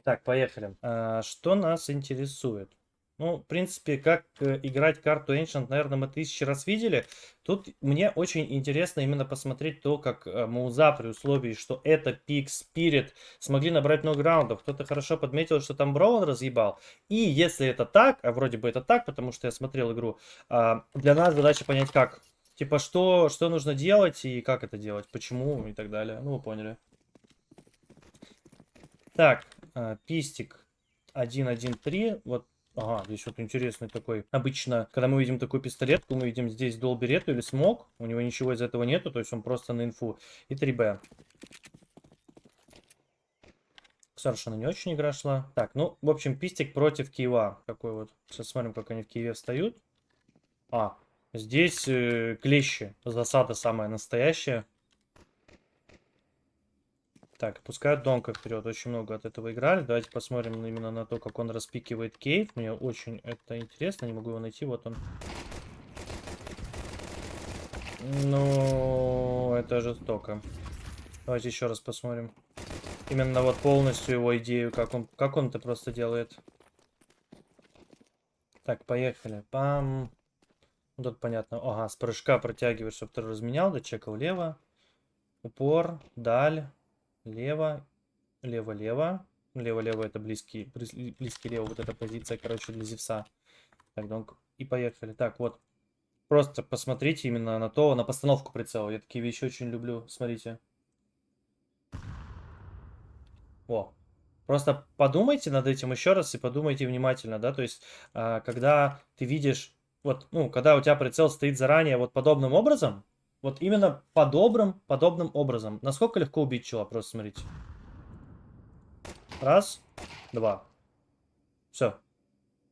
Так, поехали. Что нас интересует? Ну, в принципе, как играть карту Ancient, наверное, мы тысячи раз видели. Тут мне очень интересно именно посмотреть то, как Мауза при условии, что это пик Spirit, смогли набрать много раундов. Кто-то хорошо подметил, что там Броун разъебал. И если это так, а вроде бы это так, потому что я смотрел игру, для нас задача понять как. Типа, что нужно делать и как это делать, почему и так далее. Ну, вы поняли. Так, пистик 1-1-3. Вот, ага, здесь вот интересный такой. Обычно, когда мы видим такую пистолетку, мы видим здесь долберету или смог. У него ничего из этого нету, то есть он просто на инфу. И 3Б. Совершенно не очень игра шла. Так, ну, в общем, пистик против Киева. Такой вот. Сейчас смотрим, как они в Киеве встают. Здесь клещи. Засада самая настоящая. Так, пускают Донка вперед. Очень много от этого играли. Давайте посмотрим именно на то, как он распикивает кейв. Мне очень это интересно. Не могу его найти. Вот он. Ну, это жестоко. Давайте еще раз посмотрим. Именно вот полностью его идею, как он это просто делает. Так, поехали. Пам. Тут понятно. Ага, с прыжка протягивает, чтобы ты разменял. Дочекал лево. Упор. Даль. Лево. Лево-лево. Лево-лево это близкий лево. Вот эта позиция, короче, для Зевса. Так, Донк. И поехали. Так, вот. Просто посмотрите именно на то, на постановку прицела. Я такие вещи очень люблю. Смотрите. О. Просто подумайте над этим еще раз и подумайте внимательно, да, то есть, когда ты видишь, вот, ну, когда у тебя прицел стоит заранее вот подобным образом, вот именно подобным образом, насколько легко убить чела, просто смотрите. Раз, два. Все.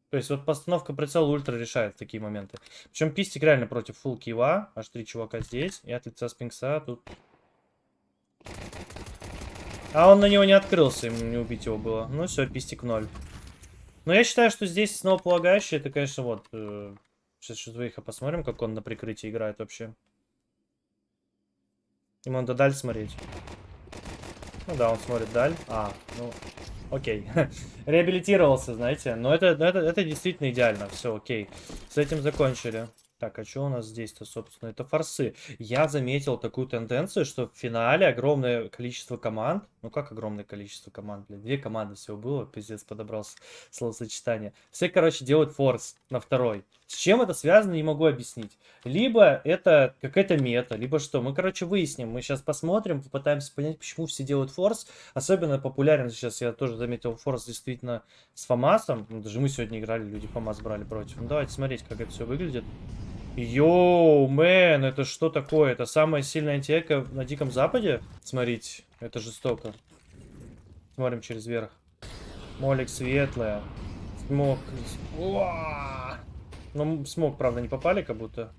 То есть вот постановка прицела ультра решает такие моменты. Причем пистик реально против фулл кива, аж 3 чувака здесь, и от лица спинкса тут. А он на него не открылся, ему не убить его было. Ну все, пистик 0. Но я считаю, что здесь основополагающее, это, конечно, вот... сейчас Шизуиха посмотрим, как он на прикрытии играет вообще. Ему надо даль смотреть. Ну да, он смотрит даль. Ну, окей. Реабилитировался, знаете. Но это действительно идеально. Все, окей. С этим закончили. Так, а что у нас здесь-то, собственно? Это форсы. Я заметил такую тенденцию, что в финале огромное количество команд. Ну, как огромное количество команд, блин? 2 команды всего было. Пиздец, подобрался словосочетание. Все, короче, делают форс на второй. С чем это связано, не могу объяснить. Либо это какая-то мета, либо что. Мы, короче, выясним. Мы сейчас посмотрим, попытаемся понять, почему все делают форс. Особенно популярен сейчас, я тоже заметил, форс действительно с Фамасом. Ну, даже мы сегодня играли, люди Фамас брали против. Ну, давайте смотреть, как это все выглядит. Йоу, мэн, это что такое? Это самая сильная антиэко на Диком Западе? Смотрите, это жестоко. Смотрим через верх. Молик светлая. Смог. Ну, смог, правда, не попали, как будто.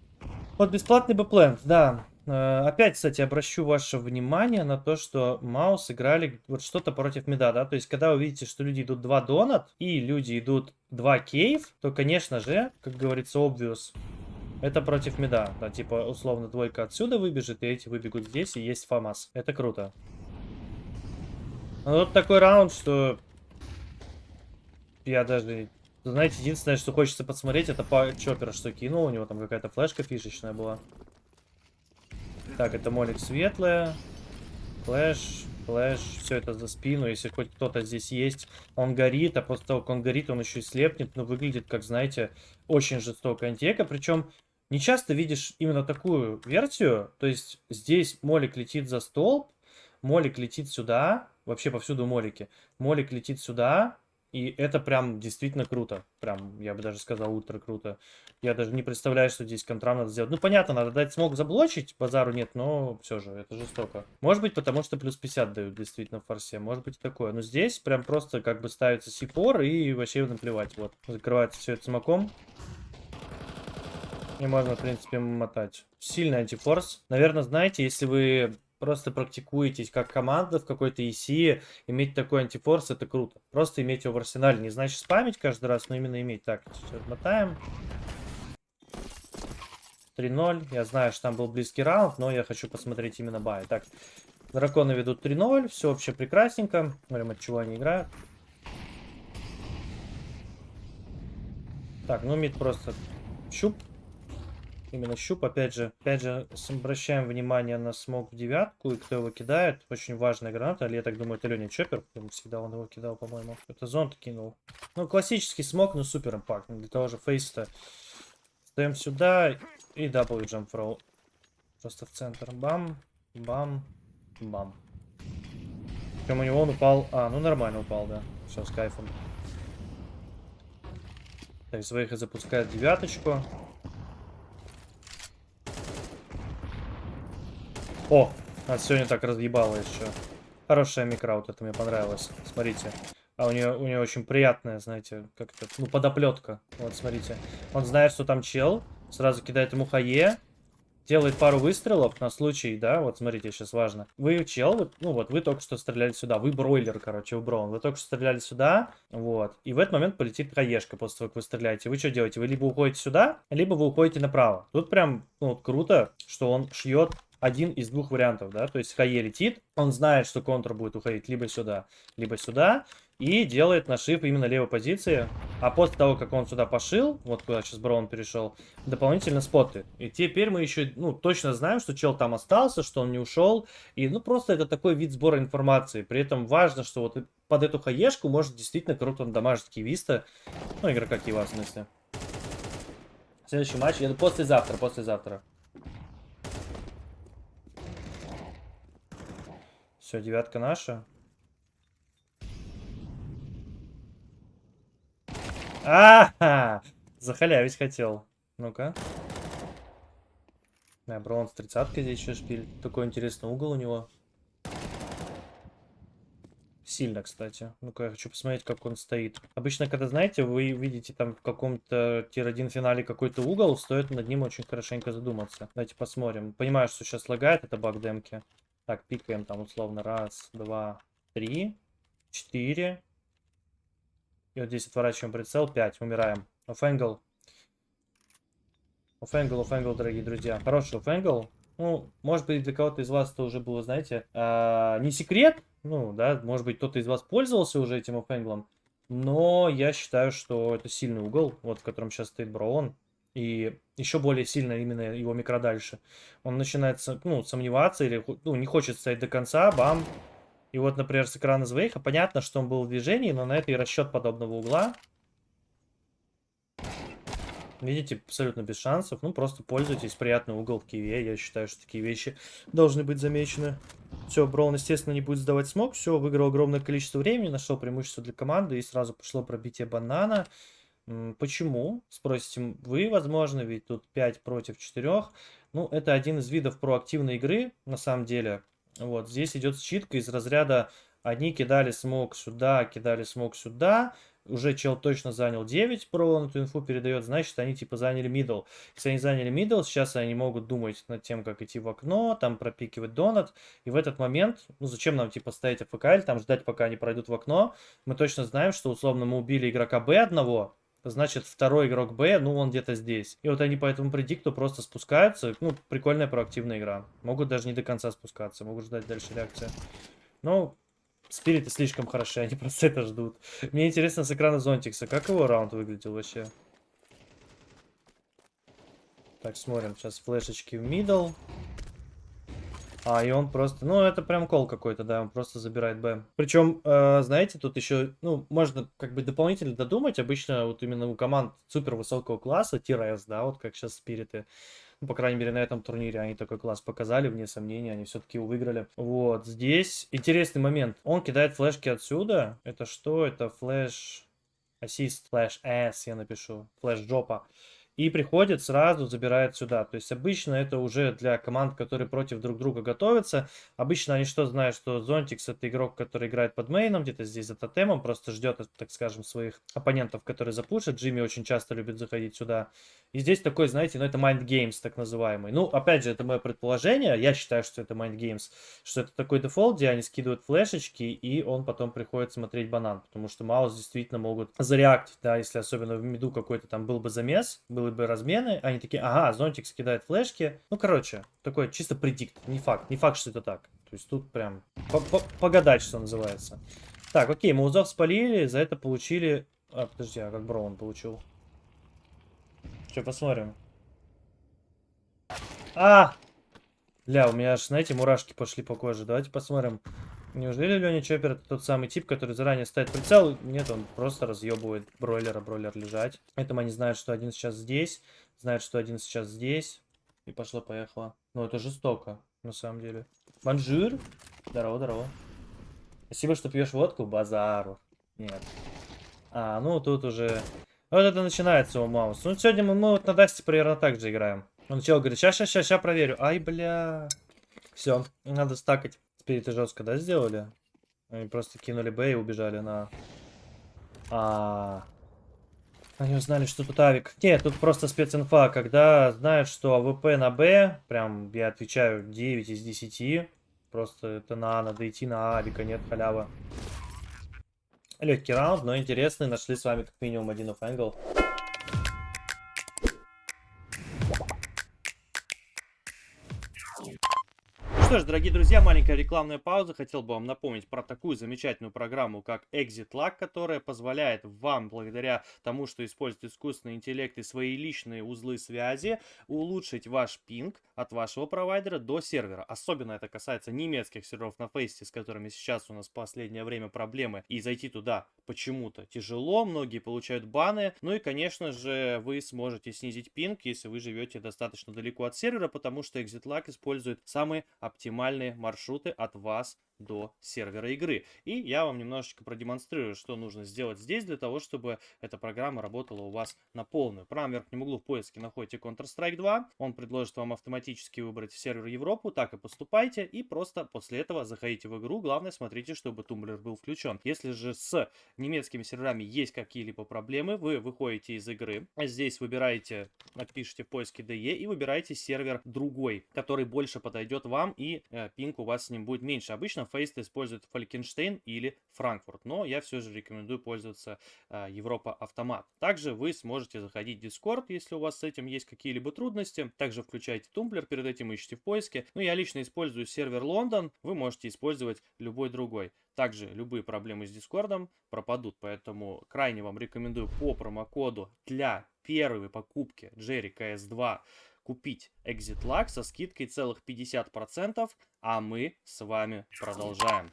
Вот бесплатный бэплент, да. Опять, кстати, обращу ваше внимание на то, что Маус играли вот что-то против мида, да, то есть, когда вы видите, что люди идут 2 донат и люди идут 2 кейв, то, конечно же, как говорится, obvious, это против мида, да, типа, условно, двойка отсюда выбежит, и эти выбегут здесь, и есть фамас, это круто. Ну, вот такой раунд, что я даже... Знаете, единственное, что хочется посмотреть, это по Чоппера, что кинул, у него там какая-то флешка фишечная была. Так, это молик светлая. Флэш, флэш, все это за спину. Если хоть кто-то здесь есть, он горит, а после того, как он горит, он еще и слепнет. Но выглядит, как, знаете, очень жестокая антиэка. Причем не часто видишь именно такую версию. То есть здесь молик летит за столб, молик летит сюда. Вообще повсюду молики. Молик летит сюда. И это прям действительно круто. Прям, я бы даже сказал, ультра круто. Я даже не представляю, что здесь контрам надо сделать. Ну, понятно, надо дать смог заблочить, базару нет, но все же, это жестоко. Может быть, потому что плюс 50 дают действительно в форсе. Может быть, такое. Но здесь прям просто как бы ставится C4 и вообще наплевать. Вот, закрывается все это смоком. И можно, в принципе, мотать. Сильный антифорс. Наверное, знаете, если вы просто практикуетесь как команда в какой-то EC, иметь такой антифорс, это круто. Просто иметь его в арсенале. Не значит спамить каждый раз, но именно иметь. Так, сейчас мотаем. 3-0. Я знаю, что там был близкий раунд, но я хочу посмотреть именно бай. Так, драконы ведут 3-0. Все вообще прекрасненько. Смотрим, от чего они играют. Так, ну мид просто щуп. Именно щуп, опять же, обращаем внимание на смог в девятку, и кто его кидает. Очень важная граната, или я так думаю, это Леня Чоппер, потому что всегда он его кидал, по-моему. Это зонт кинул. Ну, классический смог, но супер импакт. Для того же фейста. Ставим сюда и double jump throw. Просто в центр. Бам, бам, бам. Причем у него он упал. А, ну нормально упал, да. Все, с кайфом. Так, своих запускает девяточку. О, а сегодня так разъебало еще. Хорошая микра, вот это мне понравилось. Смотрите. А у нее очень приятная, знаете, как-то, ну, подоплетка. Вот, смотрите. Он знает, что там чел. Сразу кидает ему хае. Делает пару выстрелов на случай, да, вот смотрите, сейчас важно. Вы чел, ну вот, вы только что стреляли сюда, вы бройлер, короче, вы броун. Вы только что стреляли сюда, вот. И в этот момент полетит хаешка после того, как вы стреляете. Вы что делаете? Вы либо уходите сюда, либо вы уходите направо. Тут прям, ну, вот, круто, что он шьет один из двух вариантов, да, то есть хае летит, он знает, что контр будет уходить либо сюда, и делает нашив именно левой позиции. А после того, как он сюда пошил, вот куда сейчас Браун перешел, дополнительно споты. И теперь мы еще, ну, точно знаем, что чел там остался, что он не ушел. И, ну, просто это такой вид сбора информации. При этом важно, что вот под эту хаешку может действительно круто дамажить кивиста. Ну, игрока кива, в смысле. Следующий матч, это послезавтра. Все, девятка наша. А-ха! Захалявить хотел. Ну-ка. Да, Браун с 30-кой здесь еще шпиль. Такой интересный угол у него. Сильно, кстати. Ну-ка, я хочу посмотреть, как он стоит. Обычно, когда, знаете, вы видите там в каком-то тир-1 финале какой-то угол, стоит над ним очень хорошенько задуматься. Давайте посмотрим. Понимаю, что сейчас лагает, это баг демки. Так, пикаем там условно. Раз, два, три, четыре. И вот здесь отворачиваем прицел. 5. Умираем. Оффэнгл. Оффэнгл, дорогие друзья. Хороший оффэнгл. Ну, может быть, для кого-то из вас это уже было, знаете, не секрет. Ну, да, может быть, кто-то из вас пользовался уже этим оффэнглом. Но я считаю, что это сильный угол, вот в котором сейчас стоит Браун. И еще более сильно именно его микро дальше. Он начинает, ну, сомневаться или, ну, не хочет стоять до конца. Бам. И вот, например, с экрана Звейха понятно, что он был в движении, но на это и расчет подобного угла. Видите, абсолютно без шансов. Ну, просто пользуйтесь. Приятный угол в киве. Я считаю, что такие вещи должны быть замечены. Все, Браун, естественно, не будет сдавать смог. Все, выиграл огромное количество времени, нашел преимущество для команды и сразу пошло пробитие банана. Почему? Спросите вы, возможно, ведь тут 5 против 4. Ну, это один из видов проактивной игры, на самом деле. Вот, здесь идет читка из разряда одни кидали смог сюда, уже чел точно занял 9, про он эту инфу передает, значит, они типа заняли мидл. Если они заняли мидл, сейчас они могут думать над тем, как идти в окно, там пропикивать донат. И в этот момент, ну зачем нам типа ставить АФК, там ждать, пока они пройдут в окно. Мы точно знаем, что условно мы убили игрока Б одного, значит, второй игрок Б, ну, он где-то здесь. И вот они по этому предикту просто спускаются. Ну, прикольная проактивная игра. Могут даже не до конца спускаться, могут ждать дальше реакции. Ну, спириты слишком хороши, они просто это ждут. Мне интересно с экрана Зонтикса, как его раунд выглядел вообще. Так, смотрим, сейчас флешечки в мидл. А, и он просто... Ну, это прям кол какой-то, да, он просто забирает Б. Причем, знаете, тут еще, ну, можно как бы дополнительно додумать. Обычно вот именно у команд супер высокого класса, тир-С, да, вот как сейчас спириты. Ну, по крайней мере, на этом турнире они такой класс показали, вне сомнения, они все-таки его выиграли. Вот, здесь интересный момент. Он кидает флешки отсюда. Это что? Это флеш... Ассист, флеш S, я напишу. Флеш жопа. И приходит сразу, забирает сюда. То есть обычно это уже для команд, которые против друг друга готовятся. Обычно они что знают, что Зонтикс это игрок, который играет под мейном, где-то здесь за тотемом, просто ждет, так скажем, своих оппонентов, которые запушат. Джимми очень часто любит заходить сюда. И здесь такой, знаете, ну это Mind Games так называемый. Ну, опять же, это мое предположение. Я считаю, что это Mind Games. Что это такой дефолт, где они скидывают флешечки, и он потом приходит смотреть банан. Потому что маус действительно могут зареактить, да, если особенно в миду какой-то там был бы замес, были бы размены, они такие, ага, Зонтик скидает флешки. Ну, короче, такой чисто предикт, не факт, что это так. То есть тут прям погадать, что называется. Так, окей, мы узов спалили, за это получили... А, подожди, а как Браун получил? Че, посмотрим. А! Бля, у меня аж, знаете, мурашки пошли по коже. Давайте посмотрим. Неужели Леня Чоппер это тот самый тип, который заранее ставит прицел? Нет, он просто разъебывает бройлера, бройлер лежать. Поэтому они знают, что один сейчас здесь, знают, что один сейчас здесь. И пошло-поехало. Ну, это жестоко, на самом деле. Бонжур. Здорово, здорово. Спасибо, что пьешь водку. Базару. Нет. А, ну тут уже... Вот это начинается у Маус. Ну, сегодня мы вот на Дасте примерно так же играем. Он сначала говорит, ща проверю. Ай, бля. Все, надо стакать. Теперь это жестко, да, сделали? Они просто кинули Б и убежали на... Они узнали, что тут авик. Нет, тут просто специнфа. Когда знают, что АВП на Б, прям, я отвечаю, 9 из 10. Просто это на А, надо идти на авика, нет халявы. Легкий раунд, но интересный. Нашли с вами как минимум один оффэнгл. Что ж, дорогие друзья, маленькая рекламная пауза. Хотел бы вам напомнить про такую замечательную программу, как ExitLag, которая позволяет вам, благодаря тому, что использует искусственный интеллект и свои личные узлы связи, улучшить ваш пинг от вашего провайдера до сервера. Особенно это касается немецких серверов на Фейсте, с которыми сейчас у нас в последнее время проблемы, и зайти туда почему-то тяжело, многие получают баны. Ну и, конечно же, вы сможете снизить пинг, если вы живете достаточно далеко от сервера, потому что ExitLag использует самые оптимальные маршруты от вас до сервера игры. И я вам немножечко продемонстрирую, что нужно сделать здесь для того, чтобы эта программа работала у вас на полную. В правом верхнем углу в поиске находите Counter-Strike 2. Он предложит вам автоматически выбрать сервер Европу. Так и поступайте. И просто после этого заходите в игру. Главное, смотрите, чтобы тумблер был включен. Если же с немецкими серверами есть какие-либо проблемы, вы выходите из игры. Здесь выбираете, напишите в поиске DE и выбираете сервер другой, который больше подойдет вам, и пинг у вас с ним будет меньше. Обычно Фейст использует Фалькенштейн или Франкфурт, но я все же рекомендую пользоваться Европа Автомат. Также вы сможете заходить в Discord, если у вас с этим есть какие-либо трудности. Также включайте тумблер, перед этим ищите в поиске. Ну, я лично использую сервер Лондон, вы можете использовать любой другой. Также любые проблемы с Дискордом пропадут, поэтому крайне вам рекомендую по промокоду для первой покупки Jerry CS2 купить ExitLag со скидкой целых 50%, а мы с вами продолжаем.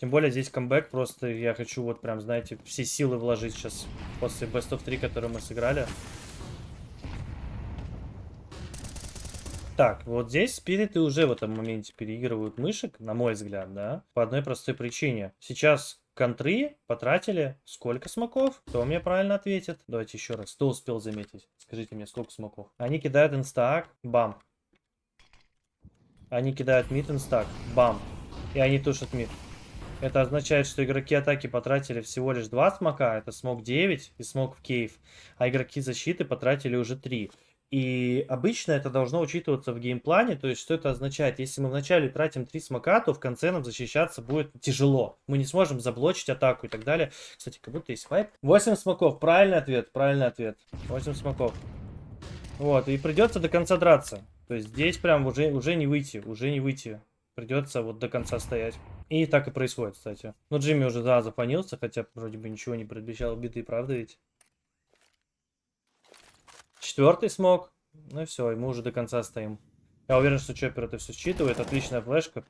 Тем более здесь камбэк, просто я хочу вот прям, знаете, все силы вложить сейчас после Best of 3, который мы сыграли. Так, вот здесь спириты уже в этом моменте переигрывают мышек, на мой взгляд, да, по одной простой причине. Сейчас контры потратили сколько смоков? Кто мне правильно ответит? Давайте еще раз. Кто успел заметить? Скажите мне, сколько смоков? Они кидают инстак, бам. Они кидают мид инстак, бам. И они тушат мид. Это означает, что игроки атаки потратили всего лишь 2 смока. Это смок 9 и смок в кейв. А игроки защиты потратили уже 3. И обычно это должно учитываться в геймплане, то есть что это означает? Если мы вначале тратим 3 смока, то в конце нам защищаться будет тяжело. Мы не сможем заблочить атаку и так далее. Кстати, как будто есть вайп. 8 смоков, правильный ответ, правильный ответ. 8 смоков. Вот, и придется до конца драться. То есть здесь прям уже не выйти, уже не выйти. Придется вот до конца стоять. И так и происходит, кстати. Ну, Джимми уже, да, зафанился, хотя вроде бы ничего не предвещал биты, правда ведь? 4-й смог. Ну и все, и мы уже до конца стоим. Я уверен, что Чоппер это все считывает. Отличная флешка.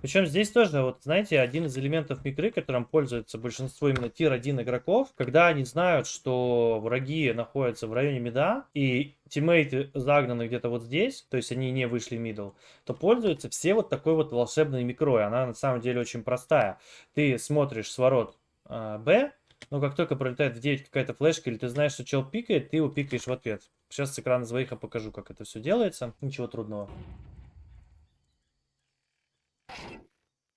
Причем здесь тоже, вот знаете, один из элементов микры, которым пользуется большинство именно тир-1 игроков, когда они знают, что враги находятся в районе мида, и тиммейты загнаны где-то вот здесь, то есть они не вышли мидл, то пользуются все вот такой вот волшебной микрой. Она на самом деле очень простая. Ты смотришь с ворот Б, но как только пролетает в 9 какая-то флешка, или ты знаешь, что чел пикает, ты его пикаешь в ответ. Сейчас с экрана Звоиха покажу, как это все делается. Ничего трудного.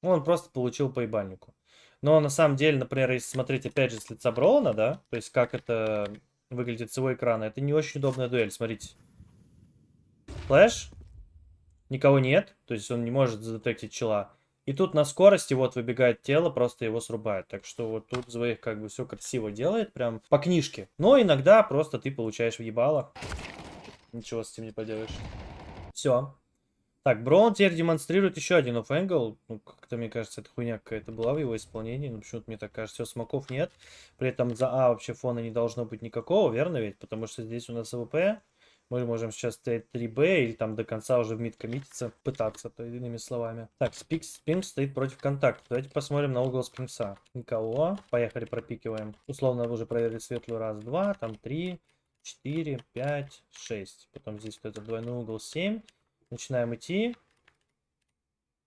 Он просто получил по ебальнику. Но на самом деле, например, если смотреть опять же с лица Броуна, да, то есть как это выглядит с его экрана, это не очень удобная дуэль, смотрите. Флэш, никого нет, то есть он не может задетектить чела. И тут на скорости вот выбегает тело, просто его срубает. Так что вот тут Звоих как бы все красиво делает, прям по книжке. Но иногда просто ты получаешь въебало. Ничего с этим не поделаешь. Все. Так, Браун теперь демонстрирует еще один офф-энгл. Ну, как-то, мне кажется, это хуйня какая-то была в его исполнении. Ну, почему-то мне так кажется, все, смоков нет. При этом за А вообще фона не должно быть никакого, верно ведь? Потому что здесь у нас АВП. Мы можем сейчас стоять 3Б или там до конца уже в мид коммититься, пытаться, то иными словами. Так, Спинкс стоит против контакта. Давайте посмотрим на угол Спинкса. Никого. Поехали, пропикиваем. Условно уже проверили светлую. Раз, два, там 3, 4, 5, 6. Потом здесь вот этот двойной угол 7. Начинаем идти.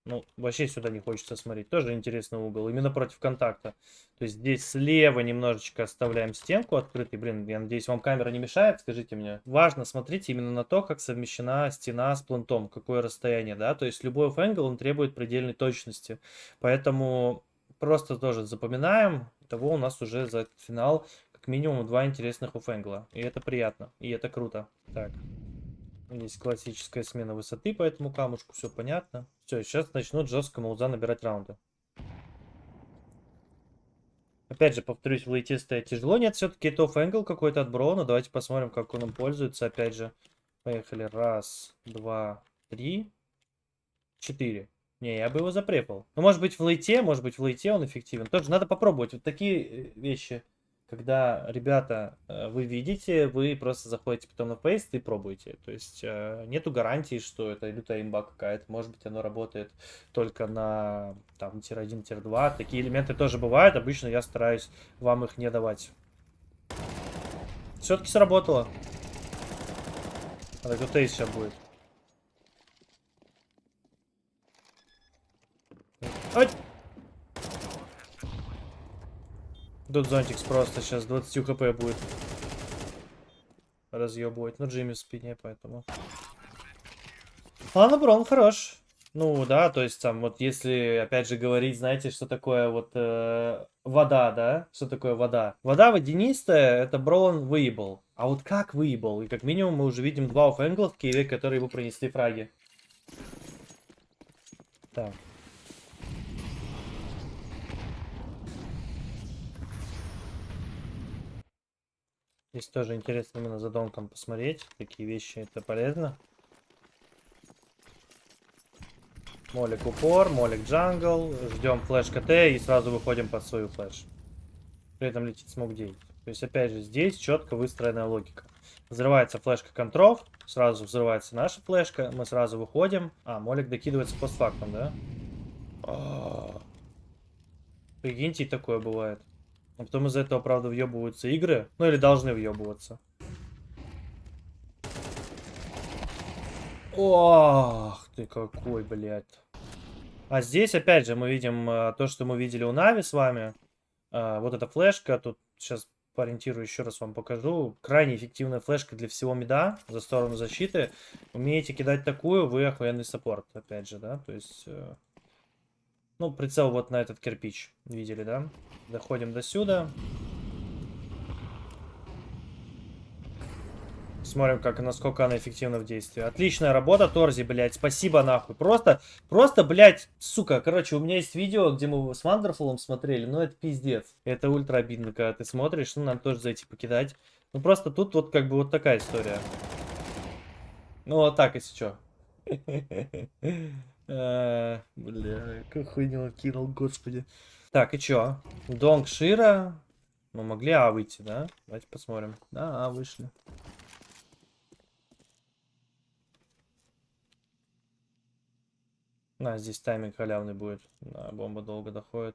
Ну, вообще сюда не хочется смотреть. Тоже интересный угол. Именно против контакта. То есть здесь слева немножечко оставляем стенку открытой. Блин, я надеюсь, вам камера не мешает, скажите мне. Важно смотреть именно на то, как совмещена стена с плантом. Какое расстояние, да. То есть любой офф-энгл, он требует предельной точности. Поэтому просто тоже запоминаем. Того у нас уже за финал как минимум 2 интересных офф-энгла. И это приятно. И это круто. Так. Есть классическая смена высоты по этому камушку, все понятно. Все, сейчас начнут жестко Мауза набирать раунды. Опять же, повторюсь, в лейте стоять тяжело. Нет, все-таки это офф-энгл какой-то от Брона. Давайте посмотрим, как он им пользуется. Опять же, поехали. Раз, два, три, 4. Не, я бы его запрепал. Ну, может быть, в лейте он эффективен. Тоже надо попробовать. Вот такие вещи, когда, ребята, вы видите, вы просто заходите потом на пейст и пробуете. То есть, нету гарантии, что это лютая имба какая-то. Может быть, оно работает только на, там, тир-1, тир-2. Такие элементы тоже бывают. Обычно я стараюсь вам их не давать. Все-таки сработало. А тут эйс сейчас будет. Ай! Тут зонтикс просто сейчас 20 хп будет разъебывать. Ну, Джимми в спине, поэтому. Ладно, Брон хорош. Ну, да, то есть там вот если, опять же, говорить, знаете, что такое вот вода, да? Что такое вода? Вода водянистая, это Брон выебал. А вот как выебал? И как минимум мы уже видим 2 офф-энгла в Киеве, которые ему принесли фраги. Так. Здесь тоже интересно именно за донком посмотреть. Такие вещи, это полезно. Молик упор, молик джангл. Ждем флеш КТ и сразу выходим под свою флеш. При этом летит смог 9. То есть, опять же, здесь четко выстроенная логика. Взрывается флешка контров, сразу взрывается наша флешка, мы сразу выходим. А, молик докидывается постфактом, да? Прикиньте, и такое бывает. А потом из-за этого, правда, въебываются игры. Ну, или должны въебываться. Ох ты какой, блядь. А здесь, опять же, мы видим то, что мы видели у Нави с вами. Вот эта флешка. Тут сейчас поориентирую, еще раз вам покажу. Крайне эффективная флешка для всего мида за сторону защиты. Умеете кидать такую, вы охуенный саппорт, опять же, да. То есть, ну, прицел вот на этот кирпич. Видели, да? Доходим до сюда. Смотрим, как, насколько она эффективна в действии. Отличная работа, Торзи, блядь. Спасибо, нахуй. Просто, блядь, сука. Короче, у меня есть видео, где мы с Вандерфулом смотрели. Ну, это пиздец. Это ультра обидно, когда ты смотришь. Ну, надо тоже зайти покидать. Ну, просто тут вот как бы вот такая история. Ну, вот так, если что. Бля, какую хуйню кинул, господи. Так, и чё? Донг Шира. Мы могли А выйти, да? Давайте посмотрим. Да, А вышли. На, здесь тайминг халявный будет. Да, бомба долго доходит.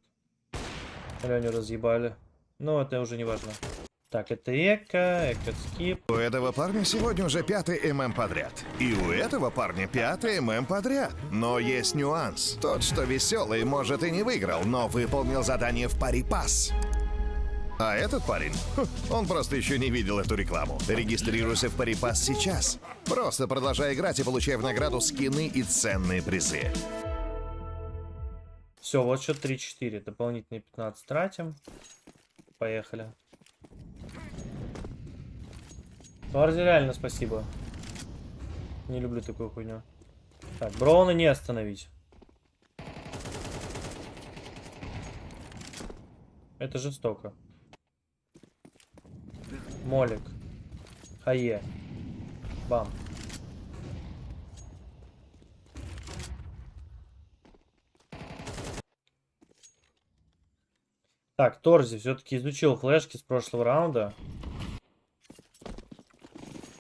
Леню разъебали. Но это уже не важно. Так, это эко скип. У этого парня сегодня уже 5-й ММ подряд. И у этого парня 5-й ММ подряд. Но есть нюанс. Тот, что веселый, может и не выиграл, но выполнил задание в пари-пас. А этот парень, он просто еще не видел эту рекламу. Регистрируйся в пари-пас сейчас. Просто продолжай играть и получай в награду скины и ценные призы. Все, вот счет 3-4. Дополнительные 15 тратим. Поехали. Торзи, реально спасибо. Не люблю такую хуйню. Так, Брауна не остановить. Это жестоко. Молик. Хае. Бам. Так, Торзи все-таки изучил флешки с прошлого раунда.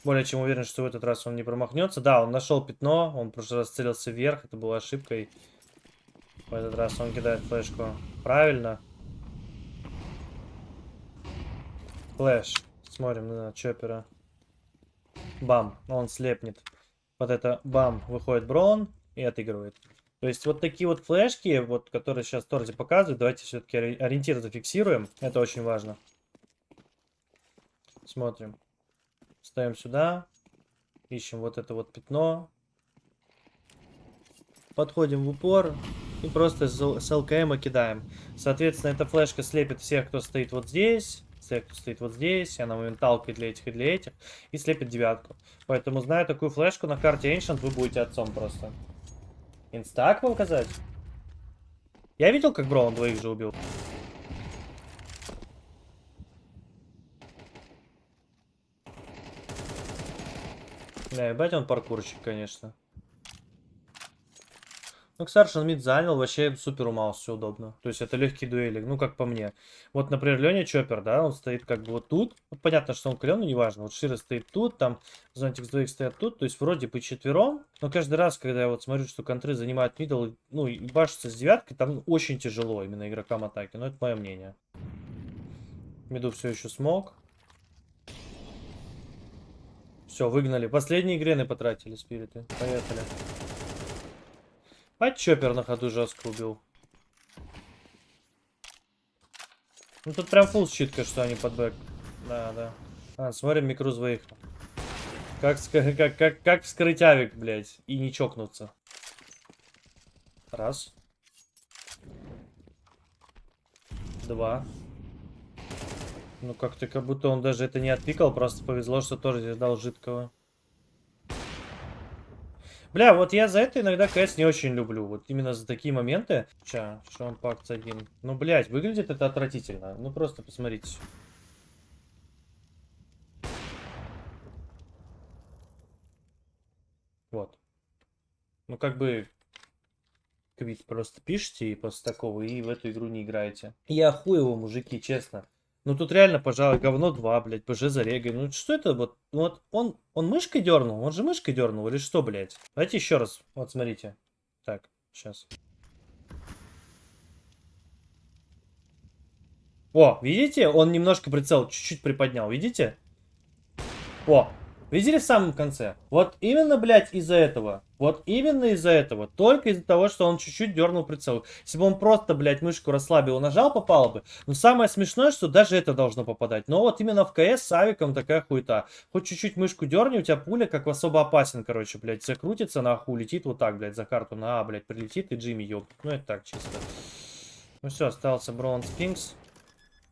Более чем уверен, что в этот раз он не промахнется. Да, он нашел пятно, он в прошлый раз целился вверх, это была ошибкой. В этот раз он кидает флешку правильно. Флэш. Смотрим на чоппера. Бам, он слепнет. Вот это бам, выходит Броун и отыгрывает. То есть вот такие вот флешки, вот, которые сейчас Торзи показывает, давайте все-таки ориентир зафиксируем. Это очень важно. Смотрим. Ставим сюда. Ищем вот это вот пятно. Подходим в упор. И просто с ЛКМа кидаем. Соответственно, эта флешка слепит всех, кто стоит вот здесь. Всех, кто стоит вот здесь. Она моменталка для этих и для этих. И слепит девятку. Поэтому, зная такую флешку на карте Ancient, вы будете отцом просто. Инстак показать? Я видел, как Броун двоих же убил. Да, ебать он паркурщик, конечно. Ну, Ксаршин мид занял, вообще супер умаус, все удобно. То есть это легкий дуэли, ну, как по мне. Вот, например, Леня Чоппер, да, он стоит как бы вот тут. Вот понятно, что он клен, но неважно. Вот Шира стоит тут, там Зонтик с двоих стоят тут. То есть вроде бы четвером, но каждый раз, когда я вот смотрю, что контры занимают мидл, ну, и башится с девяткой, там очень тяжело именно игрокам атаки. Но это мое мнение. Миду все еще смог. Все, выгнали. Последние грены потратили спириты. Поехали. А Чоппер на ходу жестко убил. Ну тут прям фулл щитка, что они под бэк. Да, да. А, смотрим, Микруз выехал. Как вскрыть авик, блядь, и не чокнуться. Раз. Два. Ну как-то как будто он даже это не отпикал, просто повезло, что тоже здесь дал жидкого. Бля, вот я за это иногда КС не очень люблю. Вот именно за такие моменты. Шон Пакт 1. Ну, блядь, выглядит это отвратительно. Ну, просто посмотрите. Вот. Ну, как бы... Квит просто пишите и после такого, и в эту игру не играете. Я хуево, мужики, честно. Ну тут реально, пожалуй, говно 2, блядь, ПЖ зарегай. Ну что это вот? Вот он мышкой дернул? Он же мышкой дернул или что, блядь? Давайте еще раз. Вот смотрите. Так, сейчас. О, видите? Он немножко прицел чуть-чуть приподнял, видите? О, видели в самом конце? Вот именно, блядь, из-за этого. Вот именно из-за этого. Только из-за того, что он чуть-чуть дернул прицел. Если бы он просто, блядь, мышку расслабил и нажал, попало бы. Но самое смешное, что даже это должно попадать. Но вот именно в КС с авиком такая хуета. Хоть чуть-чуть мышку дерни, у тебя пуля как в особо опасен, короче, блядь. Закрутится нахуй, летит вот так, блядь, за карту на А, блядь, прилетит и Джимми ёб. Ну это так чисто. Ну все, остался Броун Спинкс.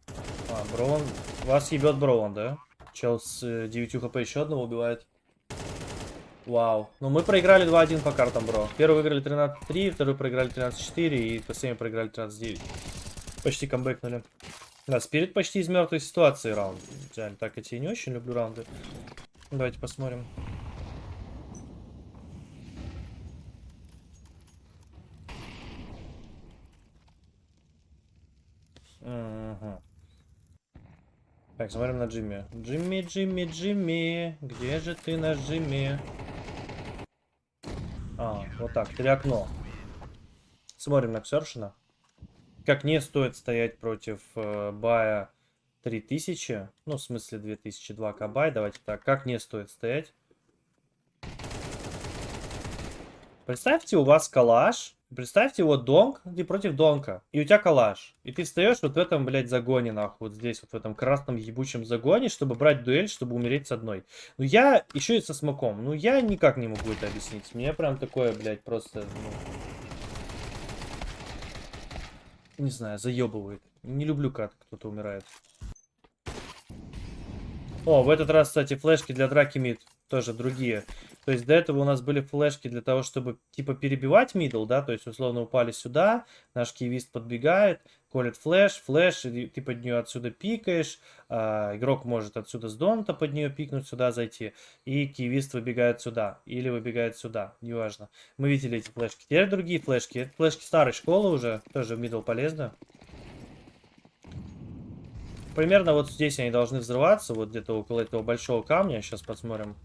А, Броун. Вас ебет Броун, да? Чел с 9 хп еще одного убивает. Вау. Ну мы проиграли 2-1 по картам, бро. Первый выиграли 13-3, второй проиграли 13-4 и последний проиграли 13-9. Почти камбэкнули. Да, Спирит почти из мертвой ситуации раунд. Жаль, так эти не очень люблю раунды. Давайте посмотрим. Угу. Так, смотрим на Джимми. Джимми, Джимми, Джимми. Где же ты, наш Джимми? А, вот так, 3 окно. Смотрим на Ксершина. Как не стоит стоять против бая 3000. Ну, в смысле 2002 кабай. Давайте так. Как не стоит стоять. Представьте, у вас калаш. Представьте, вот донг и против донка. И у тебя калаш. И ты встаешь вот в этом, блядь, загоне, нахуй. Вот здесь, вот в этом красном ебучем загоне, чтобы брать дуэль, чтобы умереть с одной. Ну, я еще и со смоком. Ну, я никак не могу это объяснить. Мне прям такое, блядь, просто, ну... Не знаю, заебывает. Не люблю, как кто-то умирает. О, в этот раз, кстати, флешки для драки мид. Тоже другие. То есть до этого у нас были флешки для того, чтобы типа перебивать мидл, да, то есть условно упали сюда, наш киевист подбегает, колет флеш, и ты под нее отсюда пикаешь, игрок может отсюда с донта под нее пикнуть, сюда зайти, и киевист выбегает сюда, или выбегает сюда, неважно. Мы видели эти флешки. Теперь другие флешки, это флешки старой школы уже, тоже в мидл полезно. примерно вот здесь они должны взрываться, вот где-то около этого большого камня. Сейчас посмотрим.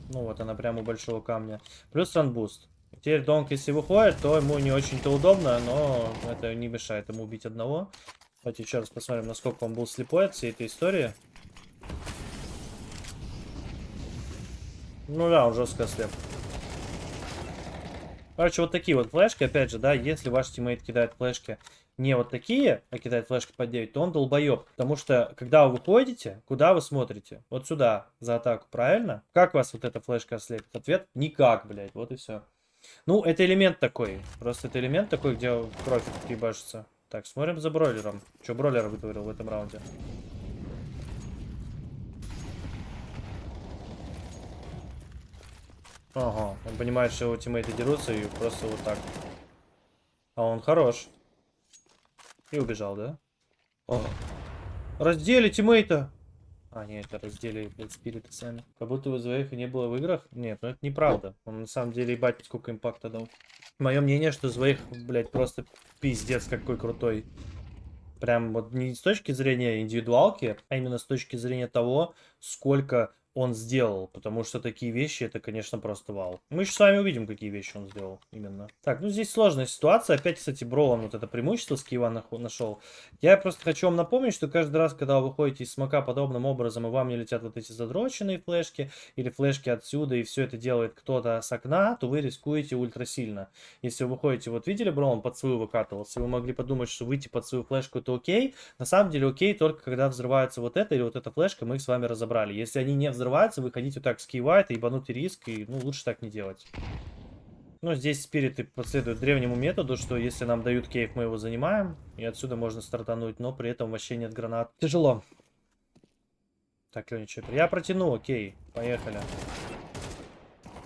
Ну вот она прямо у большого камня. Плюс ранбуст. Теперь Донг, если выходит, то ему не очень-то удобно, но это не мешает ему убить одного. Давайте еще раз посмотрим, насколько он был слепой от всей этой истории. Ну да, он жестко ослеп. Короче, вот такие вот флешки, опять же, да, если ваш тиммейт кидает флешки не вот такие, а кидает флешки по 9, то он долбоеб. Потому что, когда вы выходите, куда вы смотрите? Вот сюда, за атаку, правильно? Как вас вот эта флешка ослепит? Ответ: никак, блядь, вот и все. Ну, это элемент такой. Просто это элемент такой, где кровь ебашится. Так, смотрим за бройлером. Что бройлер вытворил в этом раунде? Ага, он понимает, что его тиммейты дерутся и просто вот так. А он хорош. И убежал, да? О. Раздели тиммейта! А, нет, это раздели, блядь, спириты сами. Как будто вы двоих и не было в играх. Нет, ну это неправда. Он на самом деле, ебать, сколько импакта дал. Мое мнение, что двоих, блядь, просто пиздец какой крутой. Прям вот не с точки зрения индивидуалки, а именно с точки зрения того, сколько он сделал. Потому что такие вещи, это, конечно, просто вау. Мы еще с вами увидим, какие вещи он сделал именно. Так, ну здесь сложная ситуация. Опять, кстати, Бролан вот это преимущество с Киева нашел. Я просто хочу вам напомнить, что каждый раз, когда вы выходите из смока подобным образом, и вам не летят вот эти задроченные флешки, или флешки отсюда, и все это делает кто-то с окна, то вы рискуете ультра сильно. Если вы выходите, вот видели, Бролан под свою выкатывался, вы могли подумать, что выйти под свою флешку это окей. На самом деле окей только когда взрывается вот это или вот эта флешка, мы их с вами разобрали. Если они не взрываются, выходите вот так с киевайта, ебанутый риск, и ну лучше так не делать. Ну, здесь спириты последуют древнему методу, что если нам дают кейв, мы его занимаем, и отсюда можно стартануть, но при этом вообще нет гранат. Тяжело. Так, Леня Чоппер. Я протяну, окей, поехали.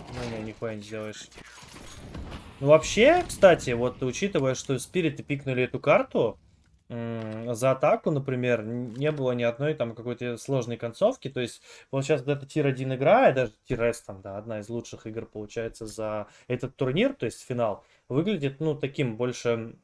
Ну, не, нихуя не сделаешь. Ну, вообще, кстати, вот учитывая, что спириты пикнули эту карту, за атаку, например, не было ни одной там какой-то сложной концовки. То есть, вот сейчас вот эта тир-1 игра, и даже тир-с там, да, одна из лучших игр получается за этот турнир, то есть финал, выглядит, ну, таким больше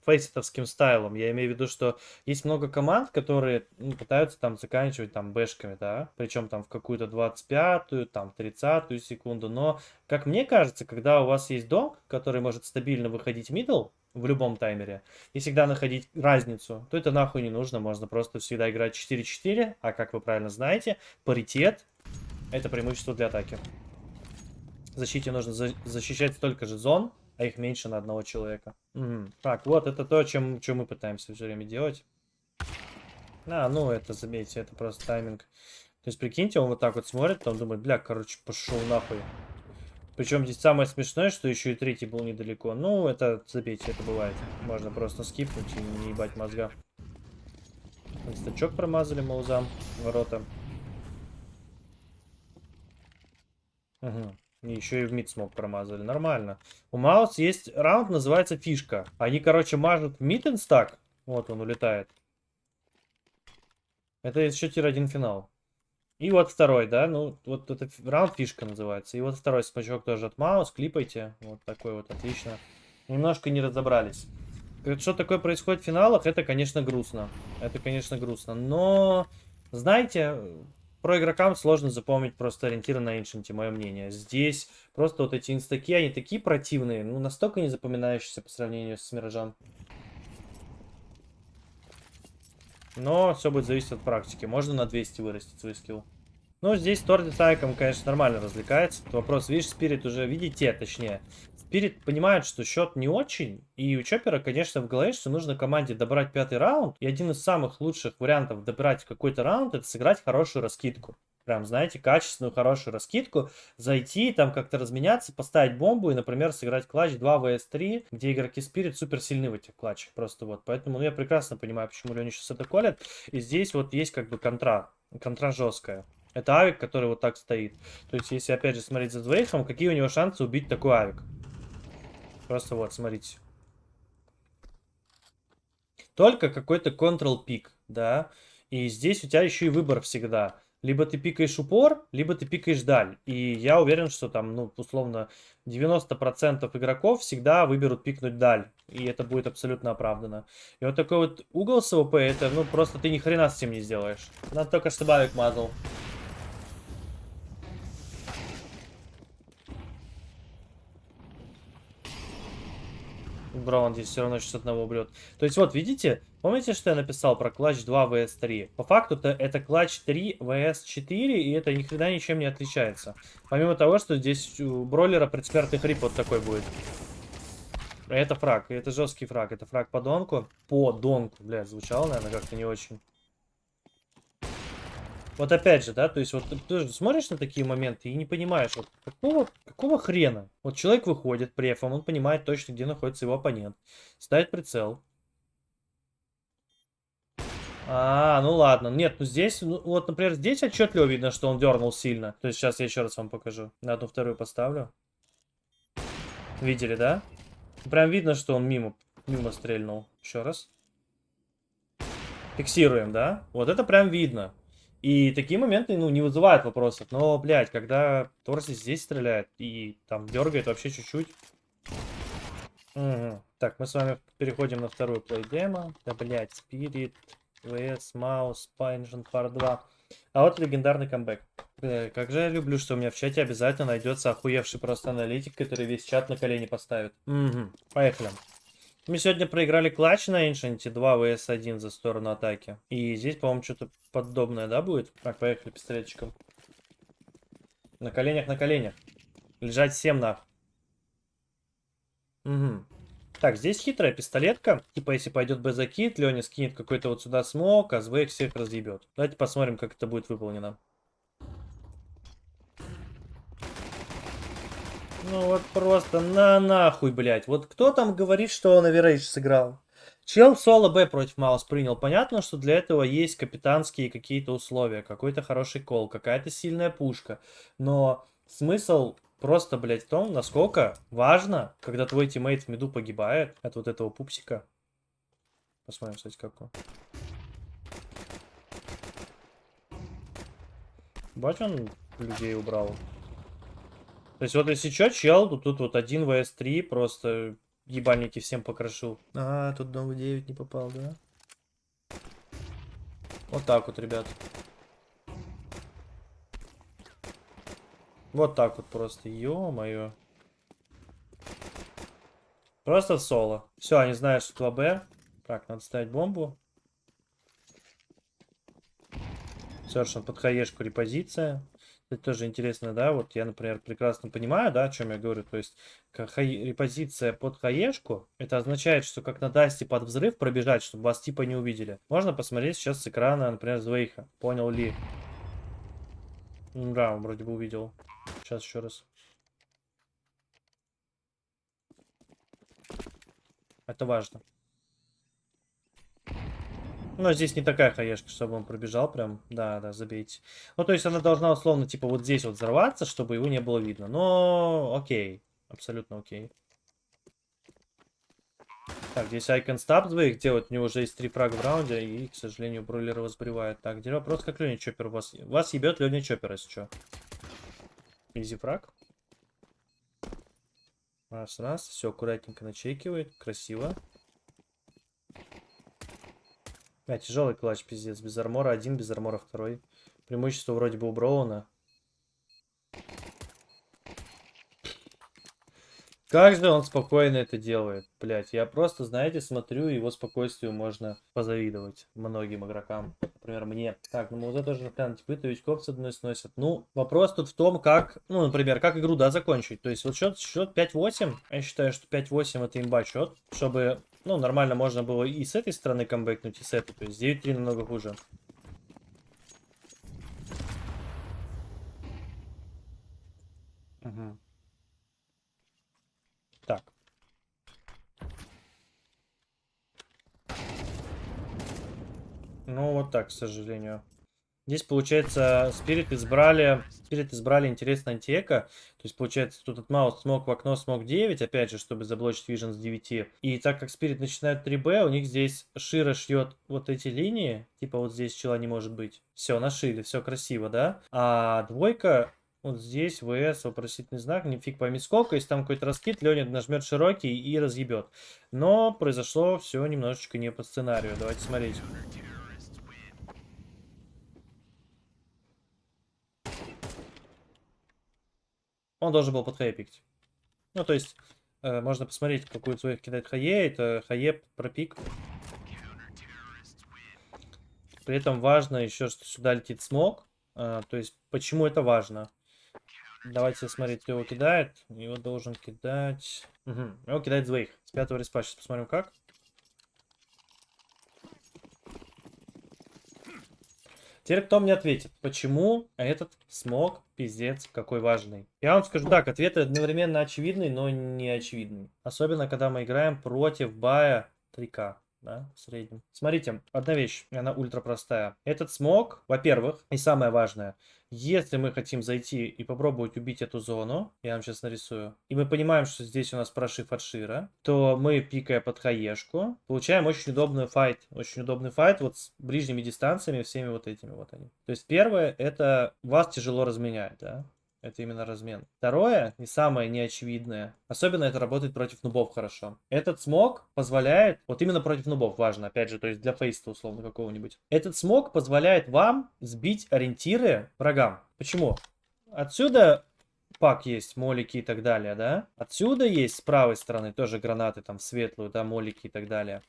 фейситовским стайлом. Я имею в виду, что есть много команд, которые ну, пытаются там заканчивать там бэшками, да, причем там в какую-то 25-ю, там 30-ю секунду, но, как мне кажется, когда у вас есть донг, который может стабильно выходить мидл в любом таймере, и всегда находить разницу, то это нахуй не нужно. Можно просто всегда играть 4-4, а как вы правильно знаете, паритет — это преимущество для атаки. В защите нужно защищать столько же зон, а их меньше на одного человека. Так, вот это то, чем мы пытаемся все время делать. А, ну это, заметьте, это просто тайминг. То есть, прикиньте, он вот так вот смотрит, он думает: бля, короче, пошел нахуй. Причем здесь самое смешное, что еще и третий был недалеко. Ну, это, забейте, это бывает. Можно просто скипнуть и не ебать мозга. Стачок промазали маузам, ворота. Угу. И еще и в мид смог промазали. Нормально. У Маус есть раунд, называется фишка. Они, короче, мажут в мид инстак. Вот он улетает. Это еще тир-1 финал. И вот второй, да, ну, вот это раунд фишка называется. И вот второй смачок тоже от Маус, клипайте. Вот такой вот, отлично. Немножко не разобрались. Что такое происходит в финалах, это, конечно, грустно. Это, конечно, грустно. Но, знаете, про игрокам сложно запомнить просто ориентиры на Ancient, мое мнение. Здесь просто вот эти инстаки, они такие противные, ну, настолько не запоминающиеся по сравнению с Миражом. Но все будет зависеть от практики. Можно на 200 вырастить свой скилл. Ну, здесь Торди с Айком, конечно, нормально развлекается. Вопрос, видишь, Спирит уже, видите, точнее. Спирит понимает, что счет не очень. И у Чоппера, конечно, в голове, что нужно команде добрать 5-й раунд. И один из самых лучших вариантов добрать какой-то раунд — это сыграть хорошую раскидку. Прям, знаете, качественную, хорошую раскидку. Зайти, там как-то разменяться, поставить бомбу и, например, сыграть клатч 2 vs 3, где игроки Спирит супер сильны в этих клатчах. Просто вот. Поэтому, ну, я прекрасно понимаю, почему Леня сейчас это колет. И здесь вот есть как бы контра. Контра жесткая. Это авик, который вот так стоит. То есть, если опять же смотреть за двоихом, какие у него шансы убить такой авик? Просто вот, смотрите. Только какой-то control пик, да. И здесь у тебя еще и выбор всегда. Либо ты пикаешь упор, либо ты пикаешь даль. И я уверен, что там, ну, условно, 90% игроков всегда выберут пикнуть даль. И это будет абсолютно оправдано. И вот такой вот угол с АВП, это, ну, просто ты ни хрена с этим не сделаешь. Надо только, чтобы авик мазал. Браун здесь все равно 61 убьет. То есть вот, видите, помните, что я написал про клатч 2 vs 3? По факту это клатч 3 vs 4, и это ни хрена ничем не отличается. Помимо того, что здесь у бройлера предсмертный хрип вот такой будет. Это фраг, это жесткий фраг, это фраг по донку. По донку, блядь, звучало, наверное, как-то не очень. Вот опять же, да, то есть вот ты же смотришь на такие моменты и не понимаешь, вот какого хрена? Вот человек выходит префом, он понимает точно, где находится его оппонент. Ставит прицел. А, ну ладно. Нет, ну здесь, ну, вот, например, здесь отчетливо видно, что он дернул сильно. То есть сейчас я еще раз вам покажу. На одну вторую поставлю. Видели, да? Прям видно, что он мимо стрельнул. Еще раз. Фиксируем, да? Вот это прям видно. И такие моменты, ну, не вызывают вопросов. Но, блядь, когда Торси здесь стреляет и там дергает вообще чуть-чуть. Угу. Так, мы с вами переходим на вторую плейдемо. Да, блядь, Spirit, VS, Mouse, Pine Part 2. А вот легендарный камбэк. Как же я люблю, что у меня в чате обязательно найдется охуевший просто аналитик, который весь чат на колени поставит. Угу. Поехали. Мы сегодня проиграли клатч на Ancient 2 vs 1 за сторону атаки. И здесь, по-моему, что-то подобное, да, будет? Так, поехали пистолетчиком. На коленях, на коленях. Лежать всем нах. Угу. Так, здесь хитрая пистолетка. Типа, если пойдет Б-закид, Леня скинет какой-то вот сюда смок, а СВ их всех разъебет. Давайте посмотрим, как это будет выполнено. Ну вот просто на нахуй, блядь. Вот кто там говорит, что он Аверейдж сыграл? Чел соло Б против Маус принял. Понятно, что для этого есть капитанские какие-то условия. Какой-то хороший кол, какая-то сильная пушка. Но смысл просто, блядь, в том, насколько важно, когда твой тиммейт в миду погибает от вот этого пупсика. Посмотрим, кстати, как он. Бать, он людей убрал. То есть вот если что, чел, то тут вот 1 vs 3, просто ебальники всем покрошил. А, тут дом 9 не попал, да? Вот так вот, ребят. Вот так вот просто, ё-моё. Просто соло. Все, они знают, что 2Б. Так, надо ставить бомбу. Совершенно под хаешку репозиция. Это тоже интересно, да, вот я, например, прекрасно понимаю, да, о чем я говорю, то есть репозиция под хаешку, это означает, что как на дасте под взрыв пробежать, чтобы вас типа не увидели. Можно посмотреть сейчас с экрана, например, Звейха, понял ли? Да, он вроде бы увидел. Сейчас еще раз. Это важно. Но здесь не такая хаешка, чтобы он пробежал прям. Да, да, забейте. Ну, то есть она должна условно, типа, вот здесь вот взорваться, чтобы его не было видно. Но, окей. Абсолютно окей. Так, здесь Icon Stop двоих делать. У него уже есть 3 фрага в раунде. И, к сожалению, бройлер его сбривает. Так, где вопрос, как Леня Чоппер у вас? Вас ебет Леня Чоппер, если что. Изи фраг. Раз. Все аккуратненько начекивает. Красиво. Тяжелый клатч, пиздец. Без армора один, без армора второй. Преимущество вроде бы у Броуна. Как же он спокойно это делает, блять. Я просто, знаете, смотрю, его спокойствию можно позавидовать многим игрокам. Например, мне. Так, ну МУЗ тоже прям типа новичков с одной сносят. Ну, вопрос тут в том, как, ну, например, как игру, да, закончить. То есть вот счет 5-8. Я считаю, что 5-8 это имба счет, чтобы, ну, нормально можно было и с этой стороны камбэкнуть, и с этой. То есть 9-3 намного хуже. Угу. Так. Ну, вот так, к сожалению. Здесь, получается, Спирит избрали интересно антиэко. То есть, получается, тут от Маус смог в окно, смог 9, опять же, чтобы заблочить Vision с 9. И так как Спирит начинает 3Б, у них здесь Шира шьет вот эти линии. Типа вот здесь чела не может быть. Все, нашили, все красиво, да? А двойка вот здесь ВС, вопросительный знак, не фиг пойми сколько. Если там какой-то раскид, Леня нажмет широкий и разъебет. Но произошло все немножечко не по сценарию. Давайте смотреть. Он должен был под хае пикать. Ну, то есть, можно посмотреть, какую своих кидает хае. Это хае пропик. При этом важно еще, что сюда летит смог. То есть, почему это важно? Давайте смотреть, кто его кидает. Его должен кидать... Угу. Его кидает двоих. С 5-го респа. Сейчас посмотрим, как. Теперь кто мне ответит, почему этот смог пиздец какой важный? Я вам скажу так, ответ одновременно очевидный, но не очевидный. Особенно, когда мы играем против бая 3К. Да, в среднем. Смотрите, одна вещь, она ультра простая. Этот смог, во-первых, и самое важное, если мы хотим зайти и попробовать убить эту зону, я вам сейчас нарисую, и мы понимаем, что здесь у нас прошив от Шира, то мы, пикая под хаешку, получаем очень удобный файт. Очень удобный файт вот с ближними дистанциями, всеми вот этими вот они. То есть первое, это вас тяжело разменять, да? Это именно размен. Второе, и самое неочевидное, особенно это работает против нубов хорошо. Этот смог позволяет, вот именно против нубов важно, опять же, то есть для фейста условно какого-нибудь. Этот смог позволяет вам сбить ориентиры врагам. Почему? Отсюда пак есть, молики и так далее, да? Отсюда есть с правой стороны тоже гранаты там в светлую, да, молики и так далее.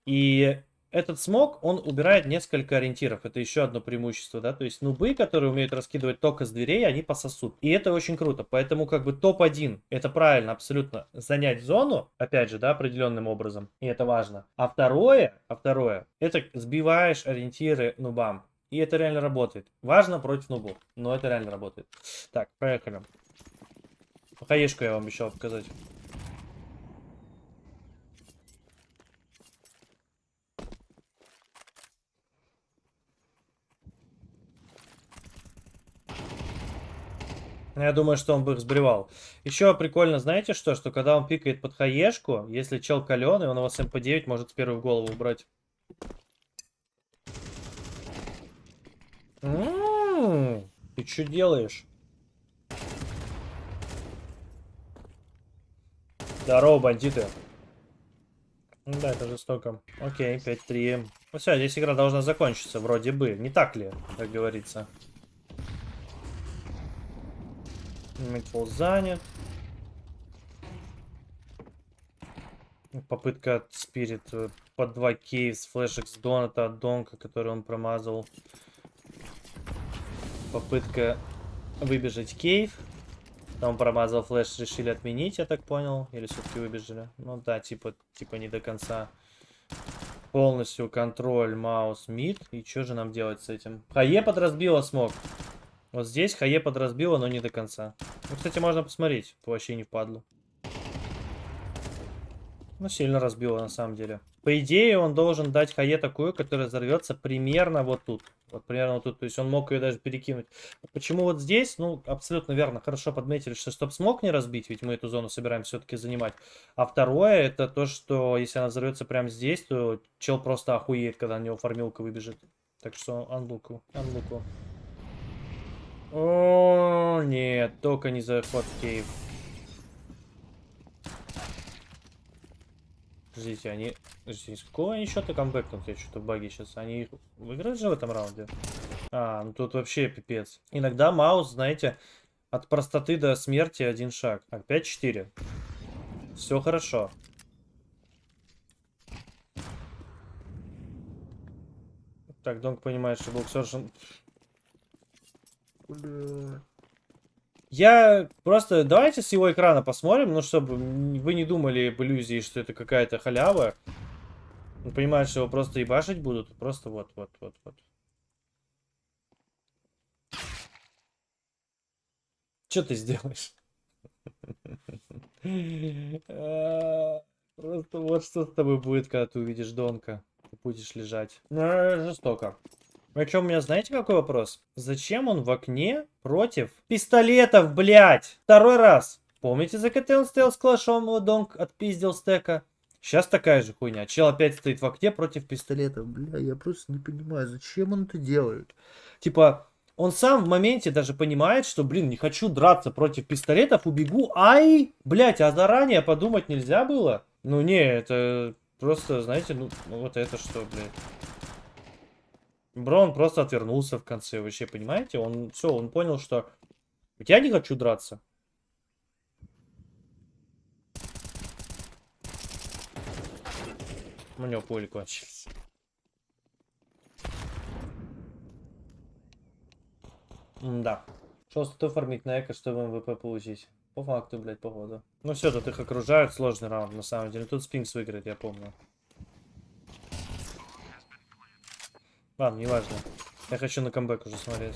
И этот смог, он убирает несколько ориентиров. Это еще одно преимущество, да. То есть нубы, которые умеют раскидывать только с дверей, они пососут. И это очень круто. Поэтому как бы топ-1, это правильно, абсолютно, занять зону, опять же, да, определенным образом. И это важно. А второе, это сбиваешь ориентиры нубам. И это реально работает. Важно против нубов, но это реально работает. Так, поехали. Хаешку я вам обещал показать. Я думаю, что он бы их сбривал. Еще прикольно, знаете что? Что когда он пикает под хаешку, если чел каленый, он его с МП9 может с первой в голову убрать. Ты что делаешь? Здорово, бандиты. Да, это жестоко. Окей, 5-3. Ну все, здесь игра должна закончиться, вроде бы. Не так ли, как говорится? Мидфол занят. Попытка от Спирит под 2 кейс, флешек с Доната от Донка, который он промазал. Попытка выбежать кейв. Там промазал флеш, решили отменить, я так понял. Или все-таки выбежали? Ну да, типа не до конца. Полностью контроль, маус, мид. И что же нам делать с этим? Хае подразбила смог. Вот здесь Хае подразбила, но не до конца. Ну, кстати, можно посмотреть. Вообще не впадло. Ну, сильно разбило, на самом деле. По идее, он должен дать Хае такую, которая взорвется примерно вот тут. Вот примерно вот тут. То есть он мог ее даже перекинуть. Почему вот здесь? Ну, абсолютно верно. Хорошо подметили, что чтоб смог не разбить, ведь мы эту зону собираемся все-таки занимать. А второе, это то, что если она взорвется прямо здесь, то чел просто охуеет, когда на него фармилка выбежит. Так что анлуку, анлуку. О, нет, только не заход в кейв. Подождите, они... Подождите, с какого они счета камбэкнут? Я что-то в баге сейчас. Они их выиграют же в этом раунде? А, ну тут вообще пипец. Иногда маус, знаете, от простоты до смерти один шаг. Так, 5-4. Все хорошо. Так, Донг понимает, что был совершен... Я просто... Давайте с его экрана посмотрим, ну, чтобы вы не думали об иллюзии, что это какая-то халява. Он понимает, что его просто ебашить будут. Просто вот. Что ты сделаешь? Просто вот что с тобой будет, когда ты увидишь Донка. Ты будешь лежать. Ну, жестоко. Причем у меня, знаете, какой вопрос? Зачем он в окне против пистолетов, блядь? Второй раз. Помните, за КТ он стоял с калашом, его донг отпиздил стека? Сейчас такая же хуйня. Чел опять стоит в окне против пистолетов. Бля, я просто не понимаю, зачем он это делает? Типа, он сам в моменте даже понимает, что, блин, не хочу драться против пистолетов, убегу. Ай! Блядь, а заранее подумать нельзя было? Ну не, это просто, знаете, ну вот это что, блядь. Бро, он просто отвернулся в конце, вообще, понимаете? Он все, он понял, что я не хочу драться. У него пули кончились. Да. Что фармить на эко, чтобы МВП получить? По факту, блядь, походу. Ну все, тут их окружают, сложный раунд, на самом деле. Тут Спинкс выиграет, я помню. Ладно, неважно. Я хочу на камбэк уже смотреть.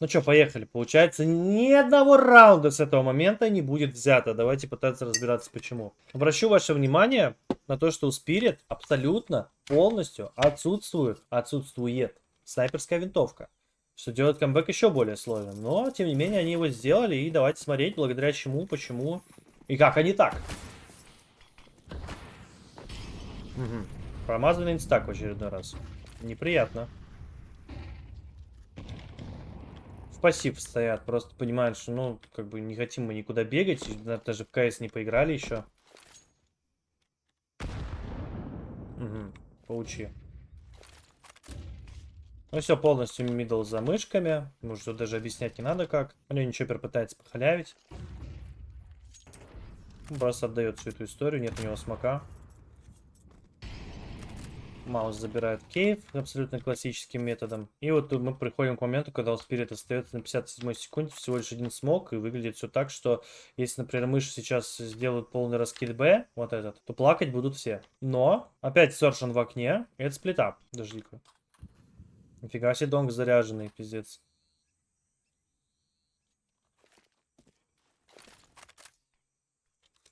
Ну что, поехали. Получается, ни одного раунда с этого момента не будет взято. Давайте пытаться разбираться, почему. Обращу ваше внимание на то, что у Spirit абсолютно полностью отсутствует снайперская винтовка. Что делает камбэк еще более сложным. Но, тем не менее, они его сделали. И давайте смотреть, благодаря чему, почему и как они так. Угу. Промазанный инстак в очередной раз. Неприятно. В пассив стоят, просто понимают, что, ну, как бы не хотим мы никуда бегать. Даже в КС не поиграли еще. Угу. Поучи. Ну все, полностью мидл за мышками. Может, тут даже объяснять не надо как. Алёнин Чоппер пытается похалявить. Просто отдает всю эту историю, нет у него смока. Маус забирает кейв абсолютно классическим методом. И вот тут мы приходим к моменту, когда у Спирит остается на 57 секунде всего лишь один смог. И выглядит все так, что если, например, мыши сейчас сделают полный раскид Б, вот этот, то плакать будут все. Но опять Соршен в окне. И это сплитап. Дожди-ка. Нифига себе донг заряженный, пиздец.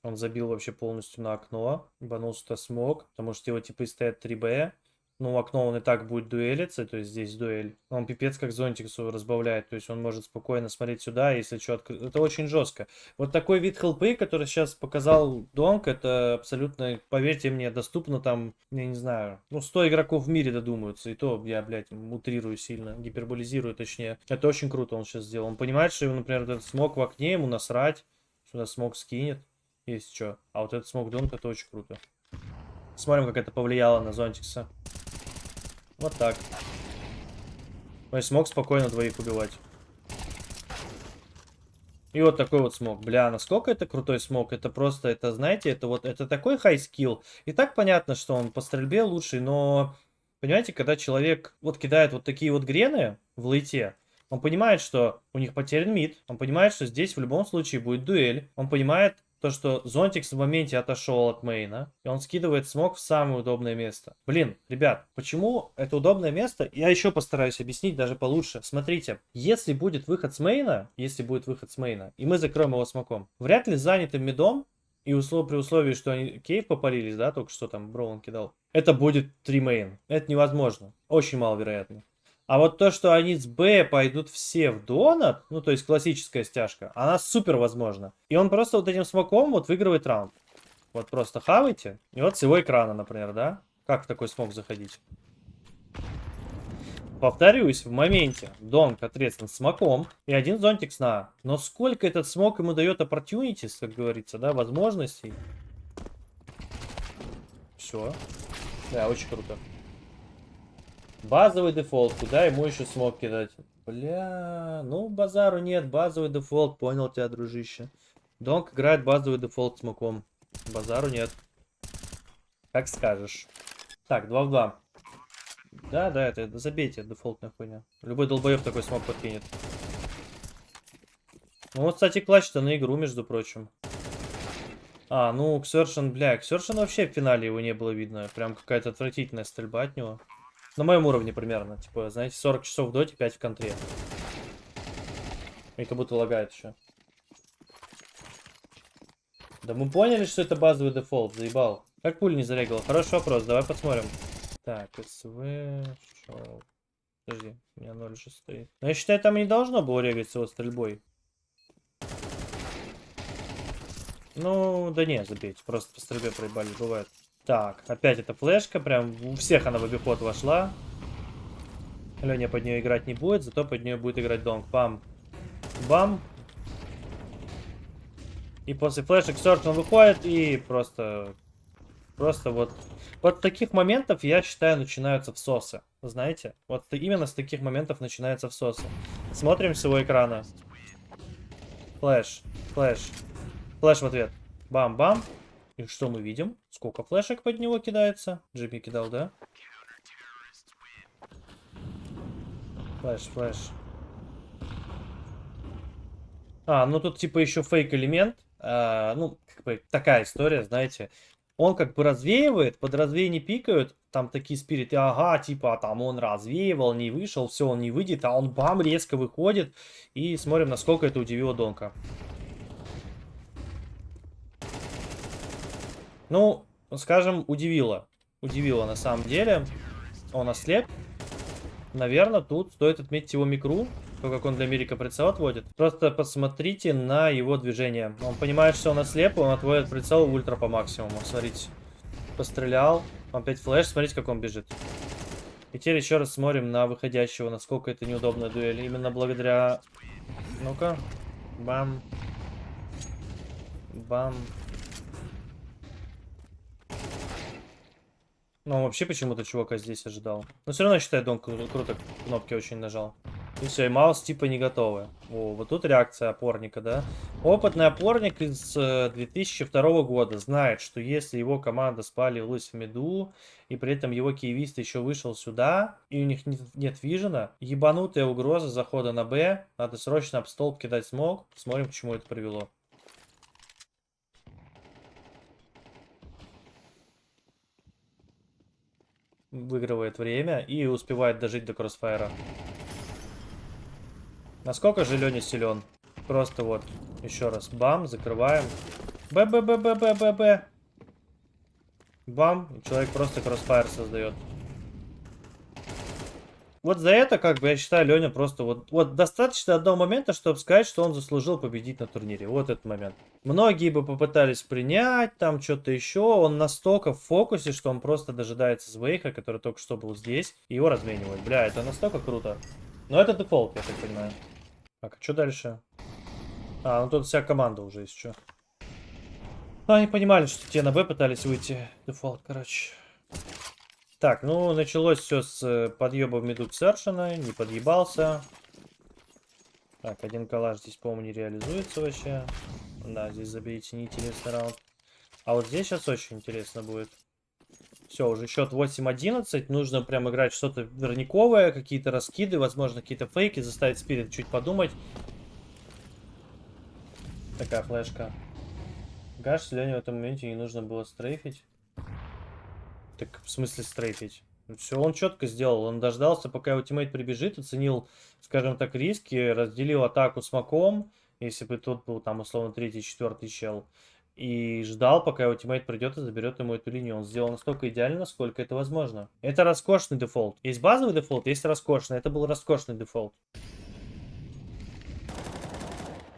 Он забил вообще полностью на окно. Ебанулся-то смог, потому что его типы стоят 3Б. Ну, окно он и так будет дуэлиться, то есть здесь дуэль. Он пипец как зонтиксу разбавляет, то есть он может спокойно смотреть сюда, если что открыть. Это очень жестко. Вот такой вид хелпы, который сейчас показал Донг, это абсолютно, поверьте мне, доступно там, я не знаю, ну, 100 игроков в мире додумаются. И то я, блядь, утрирую сильно, гиперболизирую точнее. Это очень круто он сейчас сделал. Он понимает, что, например, этот смог в окне, ему насрать, сюда смог скинет. Есть что. А вот этот смог донг, это очень круто. Смотрим, как это повлияло на Зонтикса. Вот так. То есть смог спокойно двоих убивать. И вот такой вот смог. Бля, насколько это крутой смог. Это просто, это, знаете, это вот, это такой хай скилл. И так понятно, что он по стрельбе лучший, но... Понимаете, когда человек вот кидает вот такие вот грены в лейте, он понимает, что у них потерян мид. Он понимает, что здесь в любом случае будет дуэль. Он понимает то, что Зонтикс в моменте отошел от мейна. И он скидывает смог в самое удобное место. Блин, ребят, почему это удобное место? Я еще постараюсь объяснить даже получше. Смотрите, если будет выход с мейна, и мы закроем его смоком, вряд ли занятым мидом, и при условии, что они кейв попалились, да, только что там Броун кидал, это будет 3 мейн. Это невозможно. Очень маловероятно. А вот то, что они с Б пойдут все в донат, ну, то есть классическая стяжка, она супер возможна. И он просто вот этим смоком вот выигрывает раунд. Вот просто хавайте. И вот с его экрана, например, да? Как в такой смок заходить? Повторюсь, в моменте донг отрезан смоком и один зонтик на. Но сколько этот смок ему дает opportunities, как говорится, да, возможностей. Все. Да, очень круто. Базовый дефолт, куда ему еще смог кидать? Бля, ну базару нет, базовый дефолт, понял тебя, дружище. Донг играет базовый дефолт смоком. Базару нет. Как скажешь. Так, 2 в 2. Да, это забейте, дефолтная хуйня. Любой долбоеб такой смог подкинет. Ну вот, кстати, клатч-то на игру, между прочим. А, ну, Ксершен, бля, Ксершен вообще в финале его не было видно. Прям какая-то отвратительная стрельба от него. На моем уровне примерно. Типа, знаете, 40 часов в доте, 5 в контре. И как будто лагает еще. Да мы поняли, что это базовый дефолт, заебал. Как пуль не зарегал? Хороший вопрос, давай посмотрим. Так, СВ... Шоу. Подожди, у меня 0 же стоит. Но я считаю, там не должно было регать с его стрельбой. Ну, да не, забейте. Просто по стрельбе проебали, бывает. Так, опять эта флешка. Прям у всех она в обиход вошла. Леня под нее играть не будет, зато под нее будет играть Донг. Бам. Бам. И после флешек сорт он выходит и просто... Просто вот... Вот таких моментов, я считаю, начинаются всосы. Знаете? Вот именно с таких моментов начинаются всосы. Смотрим с его экрана. Флэш. Флэш. Флэш в ответ. Бам-бам. И что мы видим? Сколько флешек под него кидается? Джимми кидал, да? Флэш, флэш. А, ну тут типа еще фейк-элемент. Ну, как бы такая история, знаете. Он как бы развеивает, под развеяние пикают. Там такие спириты, ага, типа там он развеивал, не вышел, все, он не выйдет. А он бам, резко выходит. И смотрим, насколько это удивило Донка. Ну, скажем, удивило. Удивило на самом деле. Он ослеп. Наверное, тут стоит отметить его микру. То, как он для Мирика прицел отводит. Просто посмотрите на его движение. Он понимает, что он ослеп, он отводит прицел ультра по максимуму. Смотрите. Пострелял. Опять флеш. Смотрите, как он бежит. И теперь еще раз смотрим на выходящего. Насколько это неудобная дуэль. Именно благодаря... Ну-ка. Бам. Бам. Ну, он вообще почему-то чувака здесь ожидал. Но все равно, я считаю, Дон круто кнопки очень нажал. И все, и маус типа не готовы. О, вот тут реакция опорника, да? Опытный опорник из 2002 года знает, что если его команда спалилась в миду, и при этом его киевист еще вышел сюда, и у них нет вижена, ебанутая угроза захода на Б, надо срочно об столб кидать смог. Смотрим, к чему это привело. Выигрывает время и успевает дожить до кроссфайра. Насколько же Леня силен? Просто вот, еще раз. Бам, закрываем. Б. Бам, и человек просто кроссфайр создает. Вот за это, как бы, я считаю, Леня просто вот достаточно одного момента, чтобы сказать, что он заслужил победить на турнире. Вот этот момент. Многие бы попытались принять, там что-то еще. Он настолько в фокусе, что он просто дожидается Звейха, который только что был здесь, и его разменивает. Бля, это настолько круто. Но это дефолт, я так понимаю. Так, а что дальше? А, ну тут вся команда уже есть, что. Ну, они понимали, что те на Б пытались выйти. Дефолт, короче. Так, ну, началось все с подъеба в миду Ксершина. Не подъебался. Так, один калаш здесь, по-моему, не реализуется вообще. Да, здесь заберите неинтересный раунд. А вот здесь сейчас очень интересно будет. Все, уже счет 8-11. Нужно прям играть что-то верниковое, какие-то раскиды, возможно, какие-то фейки, заставить Спирит чуть подумать. Такая флешка. Гаш, Лене в этом моменте не нужно было стрейфить. Так, в смысле стрейфить? Все, он четко сделал. Он дождался, пока его тиммейт прибежит, оценил, скажем так, риски, разделил атаку смоком, если бы тут был там условно 3-4 чел, и ждал, пока его тиммейт придет и заберет ему эту линию. Он сделал настолько идеально, насколько это возможно. Это роскошный дефолт. Есть базовый дефолт, есть роскошный. Это был роскошный дефолт.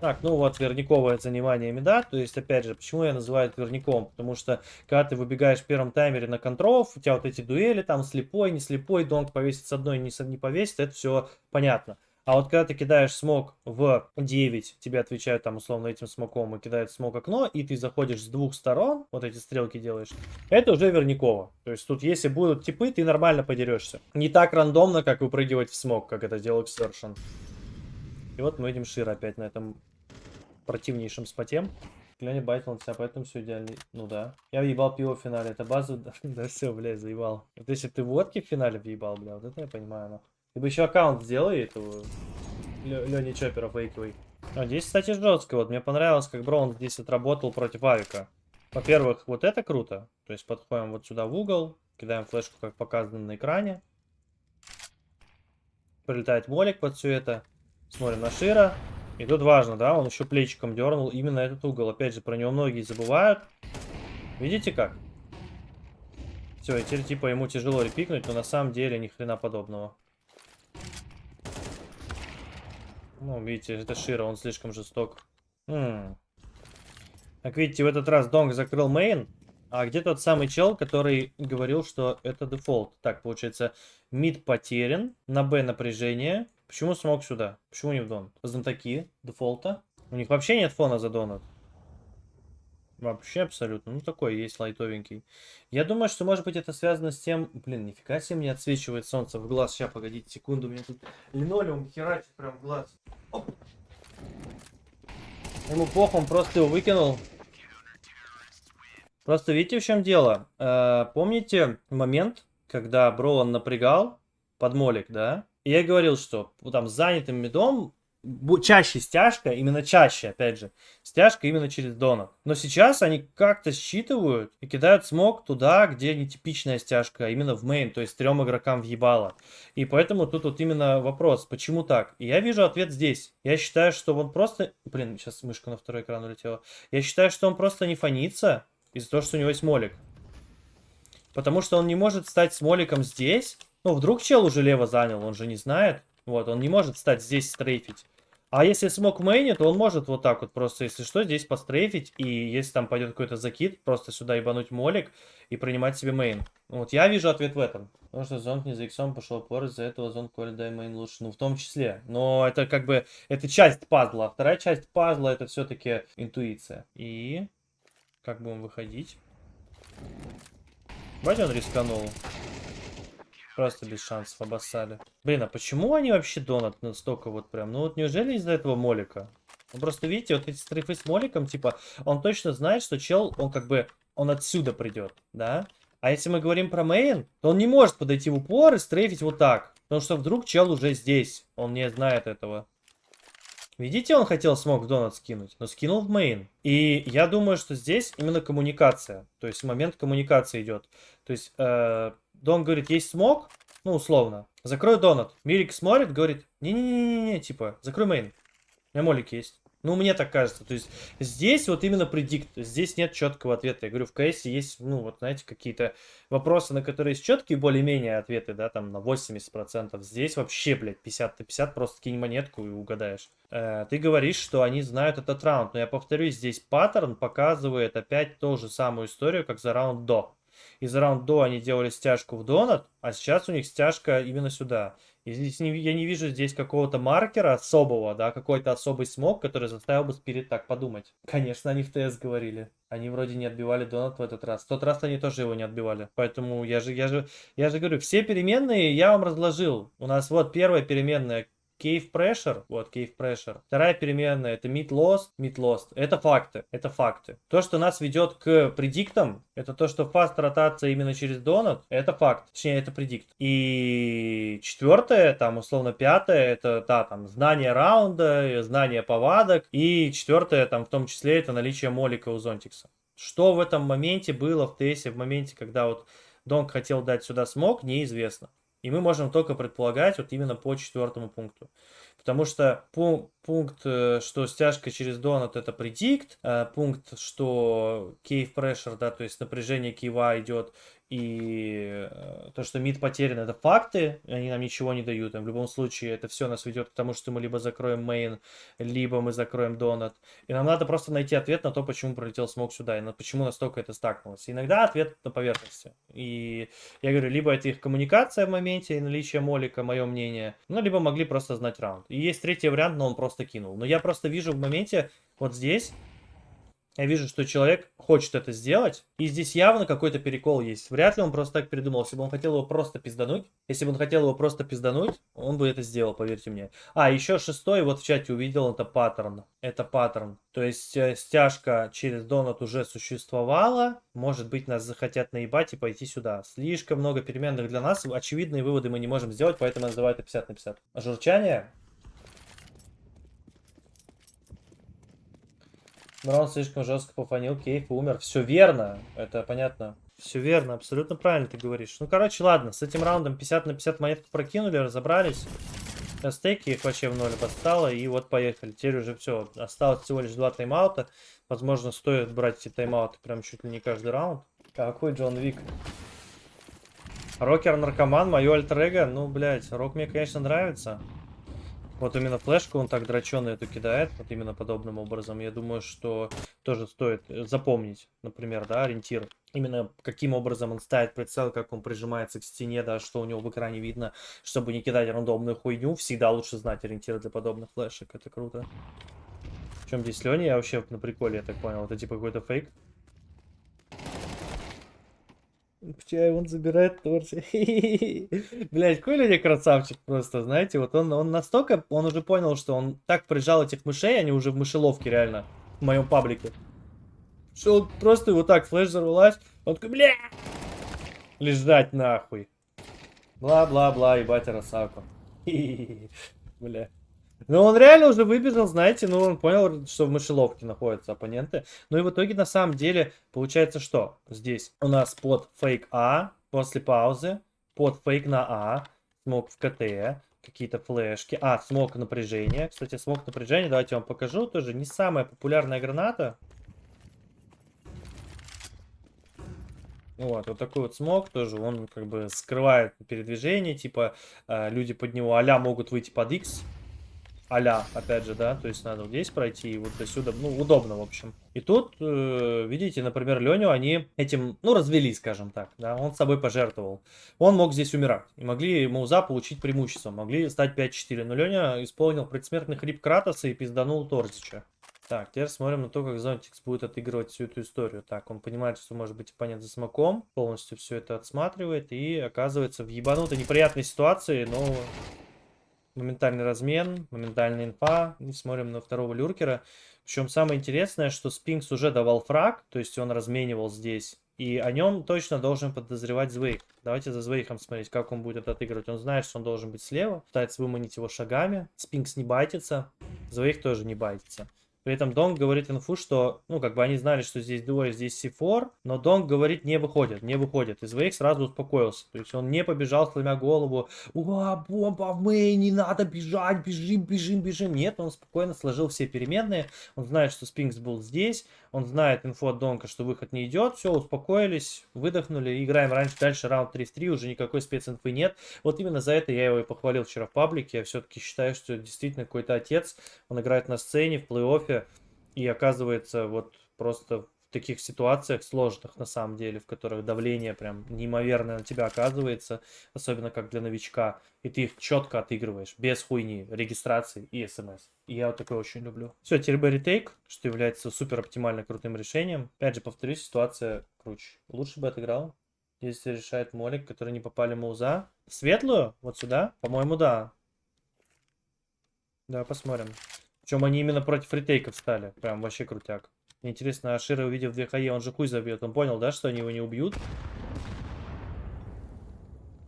Так, ну вот верниковое занимание мида. То есть, опять же, почему я называю это верником? Потому что, когда ты выбегаешь в первом таймере на контров, у тебя вот эти дуэли, там слепой, не слепой, донг повесит с одной, не повесит, это все понятно. А вот когда ты кидаешь смог в 9, тебе отвечают там условно этим смоком и кидают смог окно, и ты заходишь с двух сторон, вот эти стрелки делаешь, это уже верниково. То есть тут если будут типы, ты нормально подерешься. Не так рандомно, как выпрыгивать в смог, как это делал Exertion. И вот мы видим Шира опять на этом противнейшем споте. Леня байтил на себя, поэтому все идеально. Ну да. Я въебал пиво в финале. Это база. Да все, блядь, заебал. Вот если ты водки в финале въебал, бля, вот это я понимаю. Но. Ты бы еще аккаунт сделал и этого Лени Чоппера фейковый. А здесь, кстати, жестко. Вот мне понравилось, как Браун здесь отработал против Авика. Во-первых, вот это круто. То есть подходим вот сюда в угол, кидаем флешку, как показано на экране. Прилетает молик под все это. Смотрим на Шира. И тут важно, да, он еще плечиком дернул именно этот угол. Опять же, про него многие забывают. Видите как? Все, и теперь типа ему тяжело репикнуть, но на самом деле ни хрена подобного. Ну, видите, это Широ, он слишком жесток. Как видите, в этот раз Донг закрыл мейн, а где тот самый чел, который говорил, что это дефолт. Так, получается, мид потерян, на Б напряжение. Почему смог сюда? Почему не в дон? Знатоки дефолта. У них вообще нет фона за донат. Вообще абсолютно. Ну, такой есть лайтовенький. Я думаю, что, может быть, это связано с тем... Блин, нифига себе мне отсвечивает солнце в глаз. Сейчас, погодите секунду. У меня тут линолеум херачит прям в глаз. Оп. Ему плохо, он просто его выкинул. Просто видите, в чем дело? Помните момент, когда Броуан напрягал под молик, да? И я говорил, что там с занятым мидом чаще стяжка, именно чаще, опять же, стяжка именно через донат. Но сейчас они как-то считывают и кидают смог туда, где нетипичная стяжка, а именно в мейн, то есть 3 игрокам въебало. И поэтому тут вот именно вопрос, почему так? И я вижу ответ здесь. Я считаю, что он просто... Блин, сейчас мышка на второй экран улетела. Я считаю, что он просто не фонится из-за того, что у него есть молик. Потому что он не может стать с моликом здесь. Ну, вдруг чел уже лево занял, он же не знает. Вот, он не может стать здесь стрейфить. А если смог в мейне, то он может вот так вот просто, если что, здесь пострейфить. И если там пойдет какой-то закид, просто сюда ебануть молик и принимать себе мейн. Вот, я вижу ответ в этом. Потому что зонт не за иксом пошел пор, из-за этого зонт коли дай мейн лучше. Ну, в том числе. Но это как бы, это часть пазла. А вторая часть пазла это все-таки интуиция. И как будем выходить? Давайте он рисканул. Просто без шансов обоссали. Блин, а почему они вообще донат настолько вот прям? Ну вот неужели из-за этого молика? Ну просто видите, вот эти стрейфы с моликом, типа, он точно знает, что чел, он как бы, он отсюда придет, да? А если мы говорим про мейн, то он не может подойти в упор и стрейфить вот так. Потому что вдруг чел уже здесь, он не знает этого. Видите, он хотел смог в донат скинуть, но скинул в мейн. И я думаю, что здесь именно коммуникация. То есть момент коммуникации идет. То есть Дон говорит, есть смог, ну условно, закрой донат. Мирик смотрит, говорит, не-не-не-не, типа, закрой мейн. У меня молик есть. Ну, мне так кажется. То есть здесь вот именно предикт. Здесь нет четкого ответа. Я говорю, в КС есть, ну, вот знаете, какие-то вопросы, на которые есть четкие более-менее ответы, да, там на 80%. Здесь вообще, блядь, 50 на 50, просто кинь монетку и угадаешь. Ты говоришь, что они знают этот раунд. Но я повторюсь, здесь паттерн показывает опять ту же самую историю, как за раунд до. И за раунд до они делали стяжку в донат, а сейчас у них стяжка именно сюда. И здесь я не вижу здесь какого-то маркера особого, да, какой-то особый смог, который заставил бы Спирит так подумать. Конечно, они в ТС говорили. Они вроде не отбивали донат в этот раз. В тот раз они тоже его не отбивали. Поэтому я же говорю, все переменные я вам разложил. У нас вот первая переменная Cave Pressure, вот Cave Pressure. Вторая переменная это Mid Lost. Это факты, это факты. То, что нас ведет к предиктам, это то, что фаст ротация именно через донат, это факт. Точнее, это предикт. И четвертое, там, условно, пятое, это, да, там, знание раунда, знание повадок. И четвертое, там, в том числе, это наличие молика у Зонтикса. Что в этом моменте было в ТСе, в моменте, когда вот Донг хотел дать сюда смог, неизвестно. И мы можем только предполагать вот именно по 4 пункту. Потому что пункт, что стяжка через донат это предикт, пункт, что cave pressure, да, то есть напряжение кейва идет, и то, что мид потерян, это факты, они нам ничего не дают. И в любом случае это все нас ведет к тому, что мы либо закроем мейн, либо мы закроем донат. И нам надо просто найти ответ на то, почему пролетел смог сюда, и почему настолько это стакнулось. И иногда ответ на поверхности. И я говорю, либо это их коммуникация в моменте и наличие молика, мое мнение, ну, либо могли просто знать раунд. И есть третий вариант, но он просто кинул. Но я просто вижу в моменте, вот здесь, я вижу, что человек хочет это сделать, и здесь явно какой-то перекол есть. Вряд ли он просто так передумал. Если бы он хотел его просто пиздануть, он бы это сделал, поверьте мне. А, еще шестой, вот в чате увидел, это паттерн. Это паттерн. То есть стяжка через донат уже существовала. Может быть, нас захотят наебать и пойти сюда. Слишком много переменных для нас. Очевидные выводы мы не можем сделать, поэтому называют это 50 на 50. Журчание. Браун слишком жестко пофанил, Кейф умер. Все верно, это понятно. Все верно, абсолютно правильно ты говоришь. Ну, короче, ладно, с этим раундом 50 на 50 монетку прокинули, разобрались. Стейки их вообще в ноль подстало, и вот поехали. Теперь уже все, осталось всего лишь 2 тайм-аута. Возможно, стоит брать эти тайм-ауты прям чуть ли не каждый раунд. Какой Джон Вик? Рокер-наркоман, мое альтер-эго. Ну, блядь, рок мне, конечно, нравится. Вот именно флешку он так дрочёную эту кидает, вот именно подобным образом. Я думаю, что тоже стоит запомнить, например, да, ориентир. Именно каким образом он ставит прицел, как он прижимается к стене, да, что у него в экране видно, чтобы не кидать рандомную хуйню. Всегда лучше знать ориентиры для подобных флешек, это круто. В чем здесь Леня? Я вообще на приколе, я так понял. Это типа какой-то фейк. Чай он забирает торчи. Блять, какой Леня красавчик просто, знаете, вот он настолько, он уже понял, что он так прижал этих мышей, они уже в мышеловке реально, в моем паблике. Что он просто вот так флеш взорвалась, он такой, бля, лежать нахуй. Бла-бла-бла, ебать, Росаку. Бля. Ну, он реально уже выбежал, знаете, ну, он понял, что в мышеловке находятся оппоненты. Ну и в итоге, на самом деле, получается, что здесь у нас под фейк А, после паузы, под фейк на А, смог в КТ, какие-то флешки. А, смог напряжения. Кстати, смог напряжения, давайте я вам покажу. Тоже не самая популярная граната. Вот такой вот смог тоже, он как бы скрывает передвижение, типа люди под него а-ля могут выйти под X. А-ля, опять же, да, то есть надо вот здесь пройти и вот до сюда, ну, удобно, в общем. И тут, видите, например, Леню они этим, ну, развели, скажем так, да, он с собой пожертвовал. Он мог здесь умирать, и могли Мауза получить преимущество, могли стать 5-4, но Леня исполнил предсмертный хрип Кратоса и пизданул Торзича. Так, теперь смотрим на то, как Зонтикс будет отыгрывать всю эту историю. Так, он понимает, что может быть оппонент за смоком, полностью все это отсматривает и оказывается в ебанутой неприятной ситуации, но... Моментальный размен, моментальная инфа. И смотрим на второго люркера. Причем самое интересное, что Спинкс уже давал фраг, то есть он разменивал здесь. И о нем точно должен подозревать Звейх. Давайте за Звейхом смотреть, как он будет отыгрывать. Он знает, что он должен быть слева. Пытается выманить его шагами. Спинкс не байтится. Звейх тоже не байтится. При этом Донг говорит инфу, что, ну, как бы они знали, что здесь двое, здесь C4, но Донг говорит, не выходит, не выходит. И Звейх сразу успокоился. То есть он не побежал, сломя голову. Уа, бомба в мейне, надо бежать, бежим, бежим, бежим. Нет, он спокойно сложил все переменные. Он знает, что Спинкс был здесь. Он знает инфу от Донка, что выход не идет. Все, успокоились, выдохнули. Играем раньше, дальше раунд 3 в 3, уже никакой специнфы нет. Вот именно за это я его и похвалил вчера в паблике. Я все-таки считаю, что это действительно какой-то отец. Он играет на сцене, в плей-оффе. И оказывается, вот просто в таких ситуациях сложных, на самом деле, в которых давление прям неимоверное на тебя оказывается, особенно как для новичка, и ты их четко отыгрываешь, без хуйни, регистрации и смс. И я вот такое очень люблю. Все, теперь бы ретейк, что является супер оптимально крутым решением. Опять же, повторюсь, ситуация круче. Лучше бы отыграл. Здесь решает молик, который не попали Мауза. Светлую? Вот сюда? По-моему, да. Да, посмотрим. Причем они именно против ретейков стали. Прям вообще крутяк. Мне интересно, Ашира, увидев 2 хае, он же хуй забьет. Он понял, да, что они его не убьют?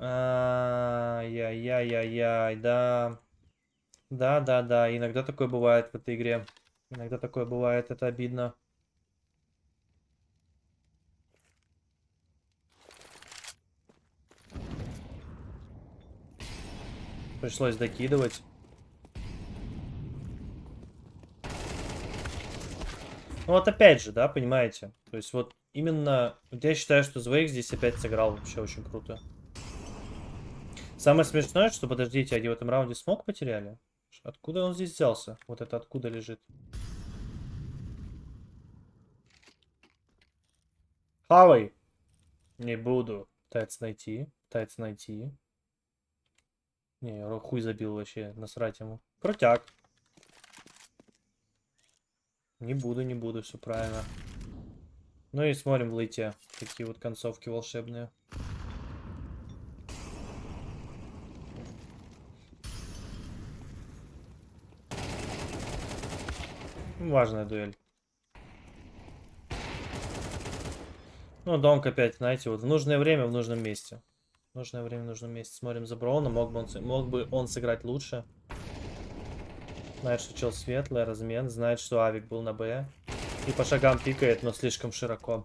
Яй-яй-яй-яй, да. Да. Иногда такое бывает в этой игре. Иногда такое бывает, это обидно. Пришлось докидывать. Ну вот опять же, да, понимаете? То есть вот именно... Вот я считаю, что Звейк здесь опять сыграл вообще очень круто. Самое смешное, что, подождите, они в этом раунде смог потеряли? Откуда он здесь взялся? Вот это откуда лежит? Хавай! Не буду. Пытается найти. Не, я хуй забил вообще. Насрать ему. Крутяк. Не буду, все правильно. Ну и смотрим в лейте. Такие вот концовки волшебные. Важная дуэль. Ну, Донк опять, знаете, вот в нужное время, в нужном месте. В нужное время, в нужном месте. Смотрим за Броуна. Мог бы он сыграть лучше. Знает, что чел светлый, размен. Знает, что Авик был на Б. И по шагам пикает, но слишком широко.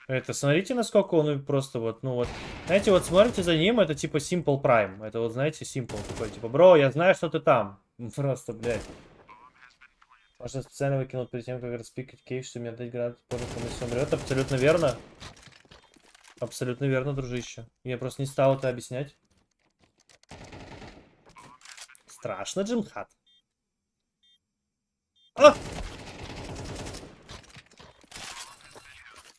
Это, смотрите, насколько он просто вот, ну вот. Знаете, вот смотрите за ним, это типа Simple Prime. Это вот, знаете, Simple такой, типа, бро, я знаю, что ты там. Просто, блядь. Можно специально выкинуть перед тем, как распикать кейс, что мне дать гранат, позже комиссия умрет. Абсолютно верно. Абсолютно верно, дружище. Я просто не стал это объяснять. Страшно, Джимхат. А!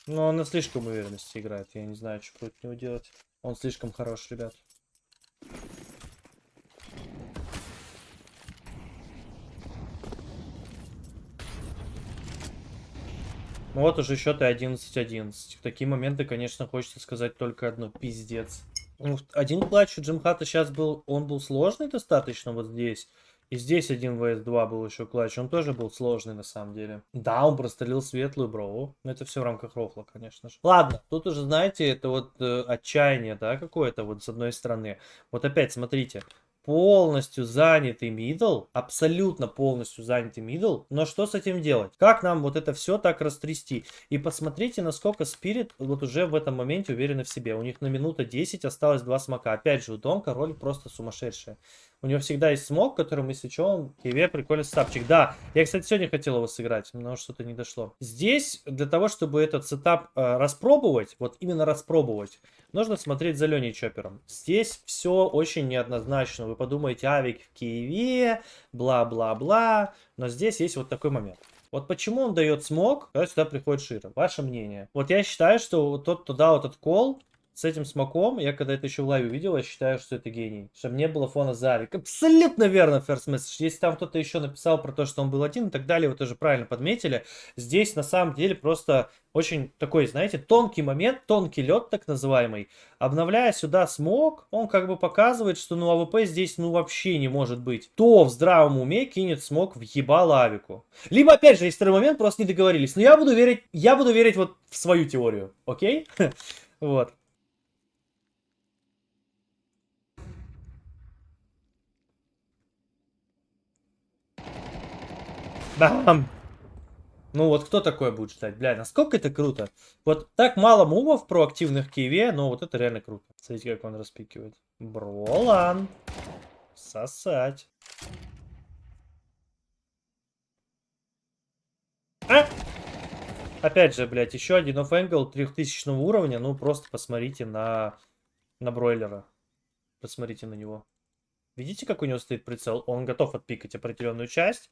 Но он на слишком уверенности играет. Я не знаю, что против него делать. Он слишком хорош, ребят. Ну вот уже счет и 11-11. В такие моменты, конечно, хочется сказать только одно. Пиздец. Ну, один клатч у Джимхата сейчас был, он был сложный достаточно вот здесь. И здесь 1 vs 2 был еще клатч, он тоже был сложный на самом деле. Да, он прострелил светлую броу, но это все в рамках рофла, конечно же. Ладно, тут уже, знаете, это вот отчаяние, да, какое-то вот с одной стороны. Вот опять, смотрите, полностью занятый мидл, абсолютно полностью занятый мидл, но что с этим делать? Как нам вот это все так растрясти? И посмотрите, насколько Спирит вот уже в этом моменте уверены в себе. У них на минута 10 осталось 2 смока. Опять же, у Донка роль просто сумасшедшая. У него всегда есть смог, которым, если что, он Киеве прикольный сетапчик. Да, я, кстати, сегодня хотел его сыграть, но что-то не дошло. Здесь, для того, чтобы этот сетап распробовать, вот именно распробовать, нужно смотреть за Леней Чопером. Здесь все очень неоднозначно. Вы подумаете, Авик в Киеве, бла-бла-бла. Но здесь есть вот такой момент. Вот почему он дает смог, когда сюда приходит Шира? Ваше мнение. Вот я считаю, что вот тот туда вот этот кол с этим смоком, я когда это еще в лайве видел, я считаю, что это гений. Чтобы не было фона за Авик. Абсолютно верно, First Message. Если там кто-то еще написал про то, что он был один и так далее, вы тоже правильно подметили. Здесь на самом деле просто очень такой, знаете, тонкий момент, тонкий лед так называемый. Обновляя сюда смог, он как бы показывает, что ну АВП здесь ну вообще не может быть. Кто в здравом уме кинет смог в ебало Авику? Либо опять же есть второй момент, просто не договорились. Но я буду верить вот в свою теорию, окей? Вот. Бам! Ну вот кто такое будет ждать? Бля, насколько это круто. Вот так мало мувов проактивных в Киеве, но вот это реально круто. Смотрите, как он распикивает. Бролан. Сосать. А? Опять же, блядь, еще один оффэнгл 3000 уровня. Ну, просто посмотрите на бройлера. Посмотрите на него. Видите, как у него стоит прицел? Он готов отпикать определенную часть.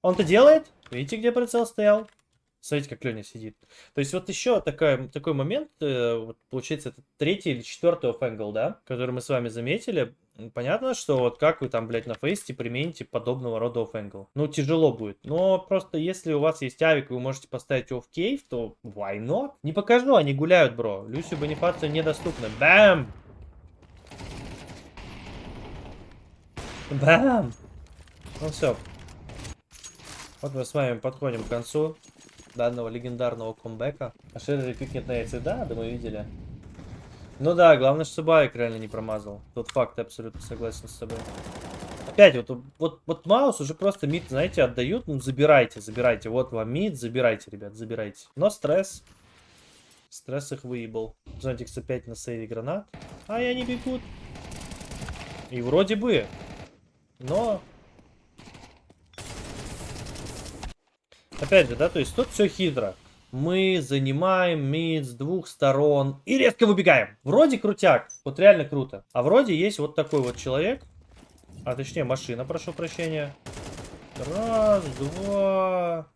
Он-то делает. Видите, где прицел стоял? Смотрите, как Леня сидит. То есть вот еще такой момент, вот, получается, это третий или четвертый оффэнгл, да, который мы с вами заметили. Понятно, что вот как вы там, блядь, на фейсте примените подобного рода оффэнгл. Ну, тяжело будет. Но просто если у вас есть авик, и вы можете поставить его в кейв, то why not? Не покажу, они гуляют, бро. Люсю Бонифация недоступна. Бам! Бам! Ну все. Вот мы с вами подходим к концу данного легендарного комбэка. А Шерри пикнет на яйце, да мы видели. Ну да, главное, что Байк реально не промазал. Тот факт, я абсолютно согласен с собой. Опять, вот Маус уже просто мид, знаете, отдают. Ну, забирайте. Вот вам мид, забирайте, ребят, забирайте. Но стресс. Стресс их выебал. Зонтикс опять на сейве гранат. А они бегут. И вроде бы. Но... Опять же, да, то есть тут все хитро. Мы занимаем мид с двух сторон и резко выбегаем. Вроде крутяк, вот реально круто. А вроде есть вот такой вот человек. А точнее машина, прошу прощения. Раз, два,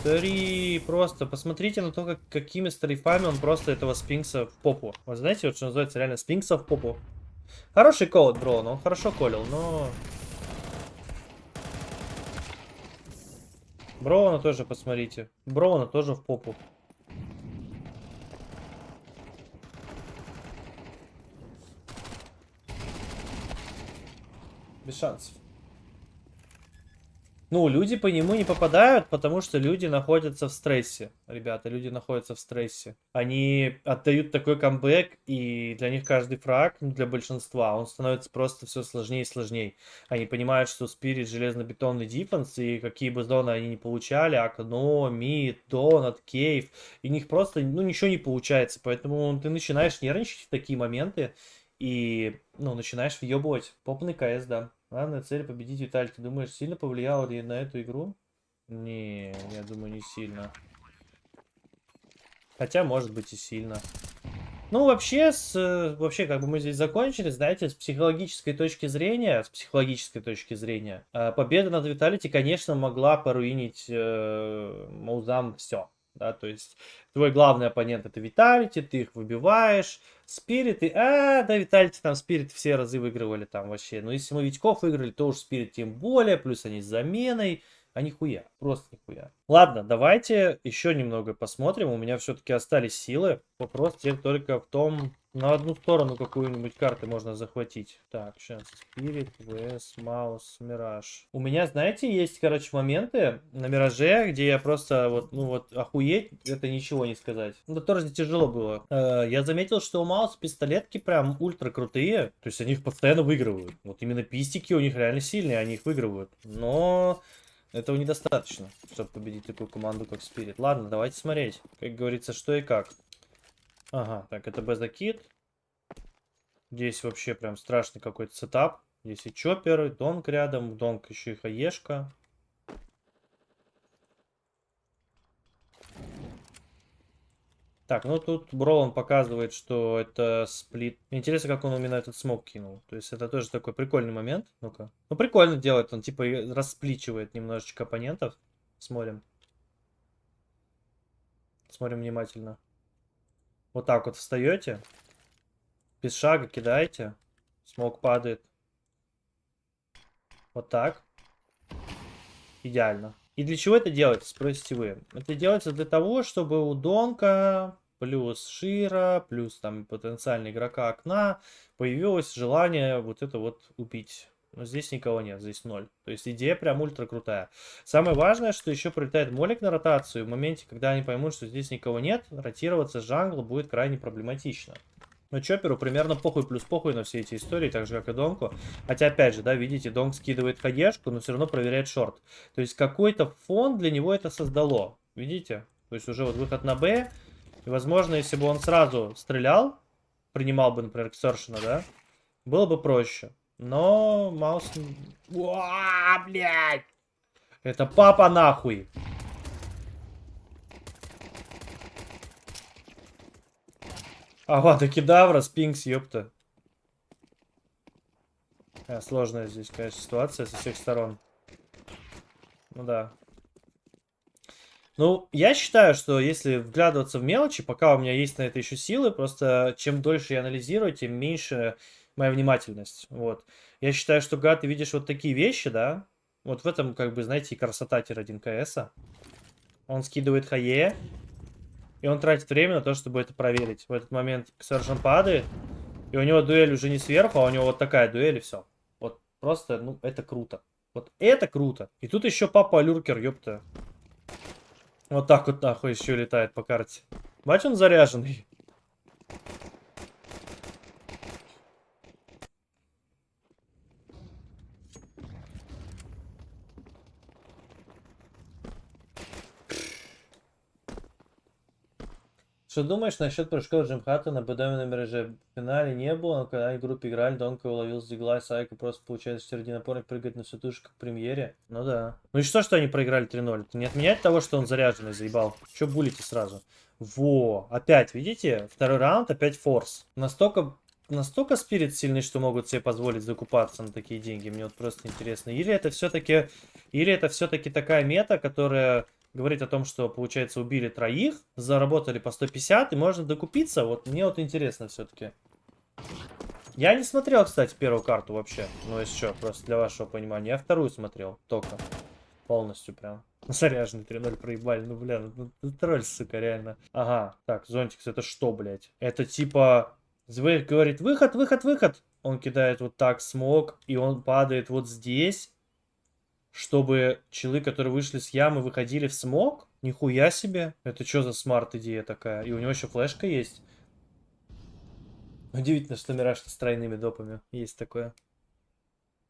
три. Просто посмотрите на то, какими стрейфами он просто этого спинкса в попу. Вот знаете, вот что называется реально спинкса в попу. Хороший код, бро, но он хорошо колил, но... Броуна тоже посмотрите. Броуна тоже в попу. Без шансов. Ну, люди по нему не попадают, потому что люди находятся в стрессе. Ребята, люди находятся в стрессе. Они отдают такой камбэк, и для них каждый фраг, ну, для большинства, он становится просто все сложнее и сложнее. Они понимают, что Спирит железно-бетонный дефенс, и какие бы зоны они не получали, окно, мид, донат, кейв, и у них просто, ну, ничего не получается. Поэтому ты начинаешь нервничать в такие моменты, и, ну, начинаешь въебывать. Попный КС, да. Главная цель победить Виталий. Ты думаешь, сильно повлияло ли на эту игру? Не, я думаю, не сильно. Хотя, может быть, и сильно. Ну, вообще, как бы мы здесь закончили, знаете, с психологической точки зрения, победа над Виталити, конечно, могла поруинить Маузам все. Да, то есть твой главный оппонент это Виталити, ты их выбиваешь, Спириты, да, Виталити там Спирит все разы выигрывали там вообще. Но если мы Витьков выиграли, то уж Спирит тем более, плюс они с заменой. А нихуя, просто нихуя. Ладно, давайте еще немного посмотрим. У меня все-таки остались силы. Вопрос теперь только в том, на одну сторону какую-нибудь карту можно захватить. Так, сейчас. Spirit, VS, Mouse, Мираж. У меня, знаете, есть, короче, моменты на Мираже, где я просто вот, ну вот, охуеть, это ничего не сказать. Ну, это тоже тяжело было. Я заметил, что у Маус пистолетки прям ультра крутые. То есть они их постоянно выигрывают. Вот именно пистики у них реально сильные, они их выигрывают. Но... этого недостаточно, чтобы победить такую команду, как Spirit. Ладно, давайте смотреть. Как говорится, что и как. Ага, так, это Безакит. Здесь вообще прям страшный какой-то сетап. Здесь и Чоппер, и Донг рядом. Донг еще и Хаешка. Так, ну тут Бролан показывает, что это сплит. Интересно, как он именно этот смог кинул. То есть это тоже такой прикольный момент. Ну-ка. Ну прикольно делает, он типа распличивает немножечко оппонентов. Смотрим. Смотрим внимательно. Вот так вот встаете. Без шага кидаете. Смог падает. Вот так. Идеально. И для чего это делается, спросите вы? Это делается для того, чтобы у Донка, плюс Шира, плюс там потенциально игрока окна, появилось желание вот это вот убить. Но здесь никого нет, здесь 0. То есть идея прям ультра крутая. Самое важное, что еще прилетает молик на ротацию. В моменте, когда они поймут, что здесь никого нет, ротироваться с джангла будет крайне проблематично. Но Чопперу примерно похуй плюс похуй на все эти истории, так же как и Донку. Хотя, опять же, да, видите, Донг скидывает хаешку, но все равно проверяет шорт. То есть какой-то фон для него это создало. Видите? То есть уже вот выход на Б. И, возможно, если бы он сразу стрелял, принимал бы, например, Ксершина, да, было бы проще. Но Маус... Уа, блядь! Это папа нахуй! Авада Кедавра, Спинкс, ёпта. Сложная здесь, конечно, ситуация со всех сторон. Ну да. Ну, я считаю, что если вглядываться в мелочи, пока у меня есть на это еще силы, просто чем дольше я анализирую, тем меньше моя внимательность. Вот. Я считаю, что когда ты видишь вот такие вещи, да, вот в этом, как бы, знаете, и красота тир-1 КСа. Он скидывает хае, и он тратит время на то, чтобы это проверить. В этот момент Ксержан падает, и у него дуэль уже не сверху, а у него вот такая дуэль, и все. Вот просто, ну, это круто. Вот это круто. И тут еще папа Люркер, ёпта. Вот так вот нахуй еще летает по карте. Бач, он заряженный. Что думаешь насчет прыжков Джимхата на БДМ на Мираже? В финале не было, но когда они в группе играли, Донка уловил с дигла, и Сайка просто получается среди напорник прыгает на всю тушу, как в премьере. Ну да. Ну и что они проиграли 3-0? Это не отменяет того, что он заряженный, заебал. Че булите сразу? Во, опять, видите? Второй раунд, опять форс. Настолько спирит сильный, что могут себе позволить закупаться на такие деньги. Мне вот просто интересно. Или это все-таки такая мета, которая говорит о том, что, получается, убили троих, заработали по 150, и можно докупиться. Вот мне вот интересно все-таки. Я не смотрел, кстати, первую карту вообще. Ну, если что, просто для вашего понимания. Я вторую смотрел только. Полностью прям. Заряженный 3-0 проебали. Ну, бля, ну тролль, сука, реально. Ага, так, Зонтикс, это что, блядь? Это типа... Звейк говорит, выход, выход, выход. Он кидает вот так смог, и он падает вот здесь. Чтобы челы, которые вышли с ямы, выходили в смог? Нихуя себе. Это что за смарт-идея такая? И у него еще флешка есть. Удивительно, что Мираж с тройными допами. Есть такое.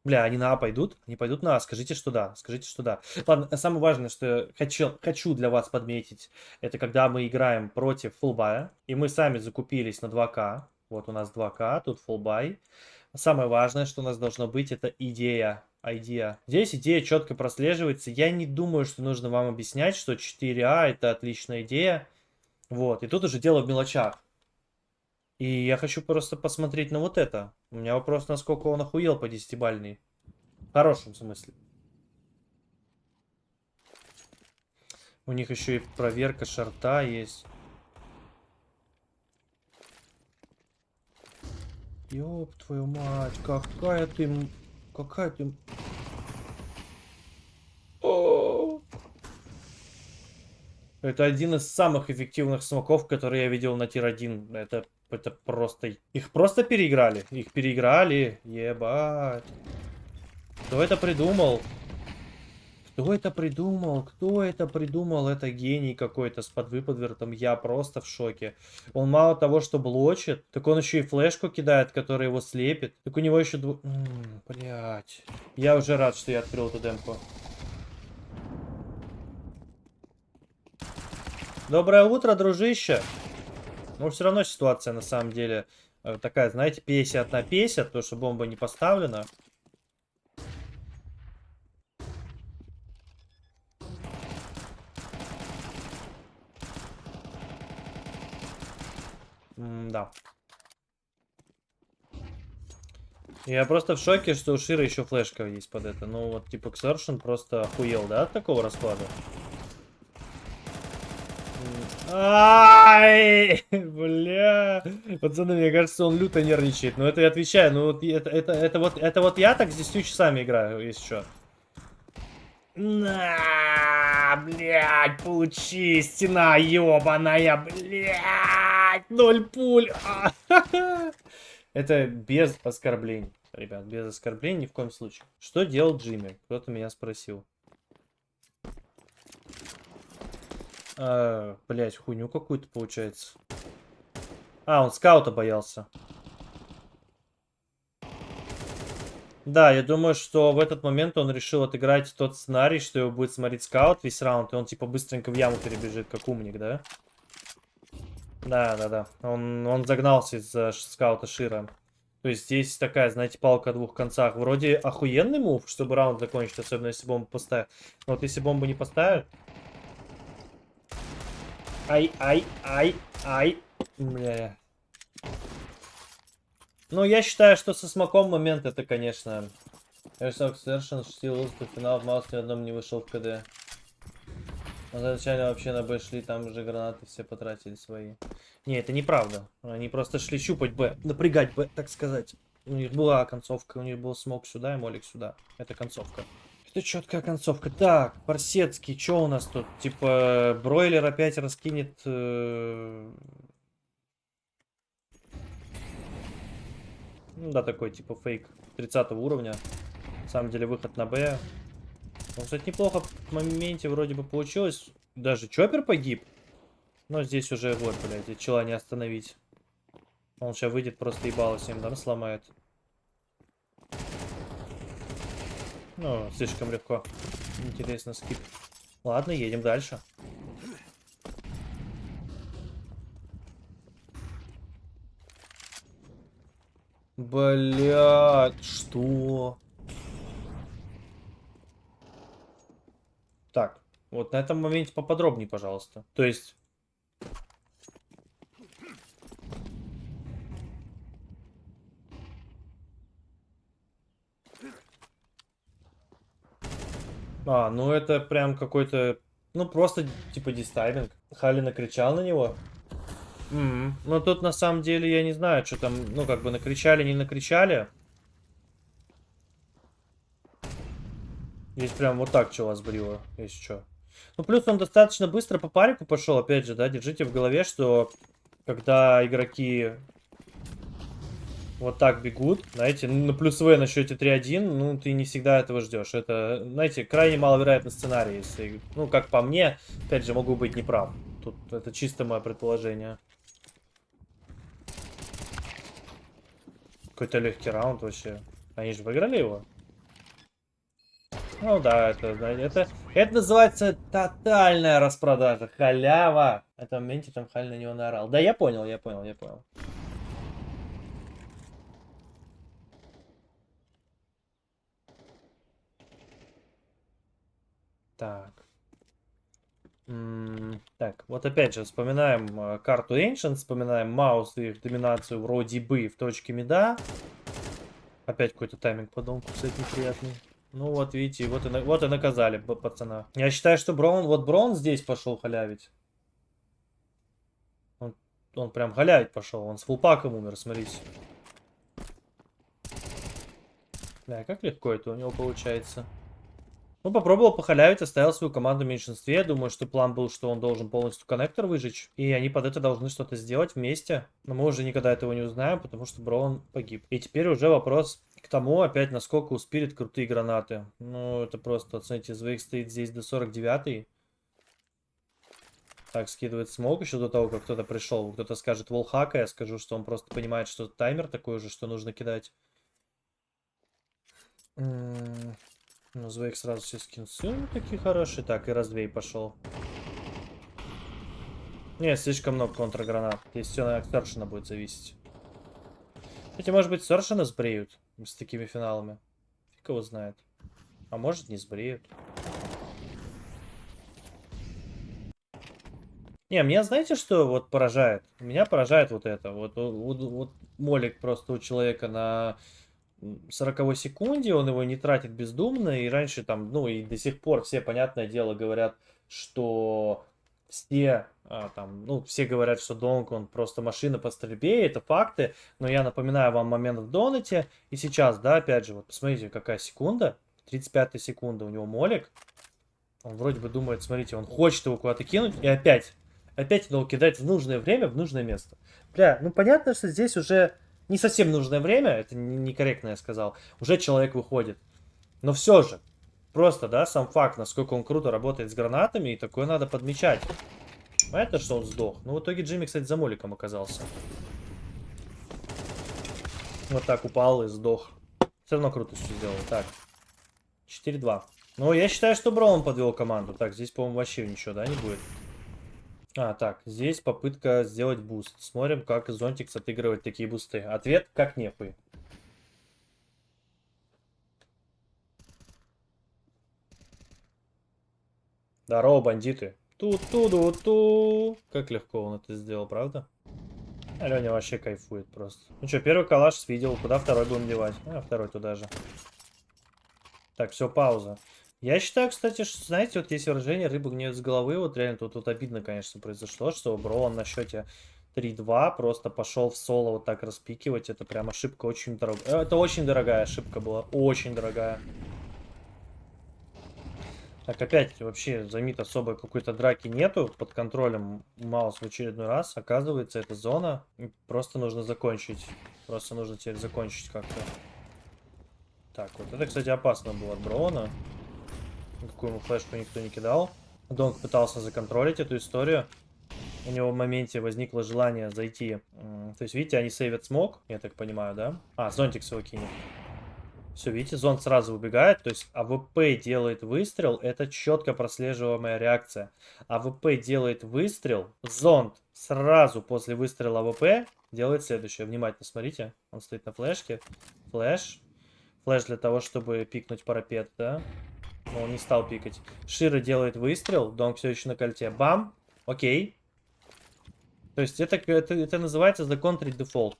Бля, они на А пойдут? Они пойдут на А. Скажите, что да. Скажите, что да. Ладно, самое важное, что хочу для вас подметить, это когда мы играем против фулбая, и мы сами закупились на 2К. Вот у нас 2К, тут фулбай. Самое важное, что у нас должно быть, это идея. Здесь идея четко прослеживается. Я не думаю, что нужно вам объяснять, что 4А это отличная идея. Вот, и тут уже дело в мелочах. И я хочу просто посмотреть на вот это. У меня вопрос, насколько он охуел по 10-бальный. В хорошем смысле. У них еще и проверка шарта есть. Ёб твою мать, какая ты... Какая ты... О! Это один из самых эффективных смоков, которые я видел на тир-1. Это просто... Их просто переиграли. Их переиграли. Ебать. Кто это придумал? Кто это придумал? Кто это придумал? Это гений какой-то с подвыподвертом. Я просто в шоке. Он мало того, что блочит, так он еще и флешку кидает, которая его слепит. Так у него еще... Блять. Я уже рад, что я открыл эту демку. Доброе утро, дружище. Но все равно ситуация на самом деле такая, знаете, 50 на 50, то что бомба не поставлена. Да. Я просто в шоке, что у Шира еще флешка есть под это. Ну вот, типа, Ксершин просто охуел, да, от такого расклада? Ай, бля. Пацаны, мне кажется, он люто нервничает. Но это я отвечаю. Ну вот это вот я так здесь часами играю, если что. На, блядь, получи, стена ебаная, блядь, 0 пуль. Это без оскорблений, ребят, без оскорблений ни в коем случае. Что делал Джимми? Кто-то меня спросил. Блядь, хуйню какую-то получается. А, он скаута боялся. Да, я думаю, что в этот момент он решил отыграть тот сценарий, что его будет смотреть скаут весь раунд, и он типа быстренько в яму перебежит, как умник, да? Да. Он загнался из-за скаута Шира. То есть здесь такая, знаете, палка о двух концах. Вроде охуенный мув, чтобы раунд закончить, особенно если бомбу поставят. Но вот если бомбу не поставят... Ай. Бля. Ну, я считаю, что со смоком момент это, конечно... Airsoft Session, Steel, финал в Маус ни одном не вышел в КД. Изначально вообще на Б шли, там уже гранаты все потратили свои. Не, это неправда. Они просто шли щупать Б, напрягать Б, так сказать. У них была концовка, у них был смог сюда и молик сюда. Это концовка. Это четкая концовка. Так, Парсецкий, что у нас тут? Типа, бройлер опять раскинет... Ну да, такой типа фейк 30 уровня. На самом деле выход на Б. Ну, кстати, неплохо в моменте вроде бы получилось. Даже Чоппер погиб. Но здесь уже, вот, блядь, здесь чела не остановить. Он сейчас выйдет, просто ебало всем, да, сломает. Ну, слишком легко. Интересно, скип. Ладно, едем дальше. Блядь, что? Так, вот на этом моменте поподробнее, пожалуйста. То есть... А, ну это прям какой-то... Ну, просто типа дистайминг. Хали накричал на него. Ну, тут на самом деле я не знаю, что там... Ну, как бы накричали, не накричали. Здесь прям вот так чела сбрило, если что. Ну, плюс он достаточно быстро по парику пошел, опять же, да. Держите в голове, что когда игроки вот так бегут, знаете, на плюс В на счете 3-1, ну, ты не всегда этого ждешь. Это, знаете, крайне маловероятный сценарий. Если, ну, как по мне, опять же, могу быть неправ. Тут это чисто мое предположение. Какой-то легкий раунд вообще. Они же выиграли его? Ну да, это называется тотальная распродажа. Халява. В этом моменте там Халь на него наорал. Да, я понял. Так. Так, вот опять же, вспоминаем карту Ancient, вспоминаем Маус и их доминацию вроде бы в точке мида. Опять какой-то тайминг подумал, кстати, неприятный. Ну вот, видите, вот и наказали пацана. Я считаю, что Браун здесь пошел халявить. Он прям халявить пошел, он с фулпаком умер, смотрите. Да, как легко это у него получается. Ну, попробовал похалявить, оставил свою команду в меньшинстве. Думаю, что план был, что он должен полностью коннектор выжечь. И они под это должны что-то сделать вместе. Но мы уже никогда этого не узнаем, потому что Браун погиб. И теперь уже вопрос к тому, опять, насколько у Спирит крутые гранаты. Ну, это просто, оцените, Звейк стоит здесь до 49-й. Так, скидывает смог еще до того, как кто-то пришел. Кто-то скажет волхака, я скажу, что он просто понимает, что таймер такой же, что нужно кидать. Ну, Звейк сразу все скинсы такие хорошие. Так, и развей пошел. Не, слишком много контргранат. Здесь все на Сёршина будет зависеть. Кстати, может быть, Сёршина сбреют с такими финалами. Фиг его знает. А может, не сбреют. Не, меня знаете, что вот поражает? Меня поражает вот это. Вот молик просто у человека на 40 секунде, он его не тратит бездумно, и раньше там, ну и до сих пор все, понятное дело, говорят, что все, там, ну, все говорят, что Донг, он просто машина по стрельбе, это факты, но я напоминаю вам момент в донате, и сейчас, да, опять же, вот посмотрите, какая секунда, 35-я секунда, у него молик, он вроде бы думает, смотрите, он хочет его куда-то кинуть, и опять его кидать в нужное время, в нужное место. Бля, ну понятно, что здесь уже не совсем нужное время, это некорректно я сказал, уже человек выходит. Но все же, просто, да, сам факт, насколько он круто работает с гранатами, и такое надо подмечать. Понятно, что он сдох. Ну, в итоге Джимми, кстати, за моликом оказался. Вот так упал и сдох. Все равно круто все сделал. Так, 4-2. Ну, я считаю, что Браун подвел команду. Так, здесь, по-моему, вообще ничего, да, не будет. А, так, здесь попытка сделать буст. Смотрим, как Зонтикс отыгрывает такие бусты. Ответ, как нехуй. Здорово, бандиты. Ту-ту-ду-ту. Как легко он это сделал, правда? Аленя вообще кайфует просто. Ну что, первый калаш свидел. Куда второй будем девать? А, второй туда же. Так, все, пауза. Я считаю, кстати, что, знаете, вот есть выражение «рыба гниет с головы». Вот реально тут обидно, конечно, произошло, что Броун на счете 3-2 просто пошел в соло вот так распикивать. Это прям ошибка очень дорогая. Это очень дорогая ошибка была. Очень дорогая. Так, опять вообще замит особой какой-то драки нету. Под контролем Маус в очередной раз. Оказывается, это зона. Просто нужно закончить. Просто нужно теперь закончить как-то. Так, вот это, кстати, опасно было от Броуна. Никакую ему флешку никто не кидал. Донг пытался законтролить эту историю. У него в моменте возникло желание зайти. То есть, видите, они сейвят смог, я так понимаю, да? А, Зонтикс его кинет. Все, видите, зонт сразу убегает. То есть, АВП делает выстрел. Это четко прослеживаемая реакция. АВП делает выстрел. Зонт сразу после выстрела АВП делает следующее. Внимательно смотрите. Он стоит на флешке. Флэш. Флэш для того, чтобы пикнуть парапет, да? Но он не стал пикать. Шира делает выстрел. Донг все еще на кольте. Бам. Окей. То есть это называется законтрить дефолт.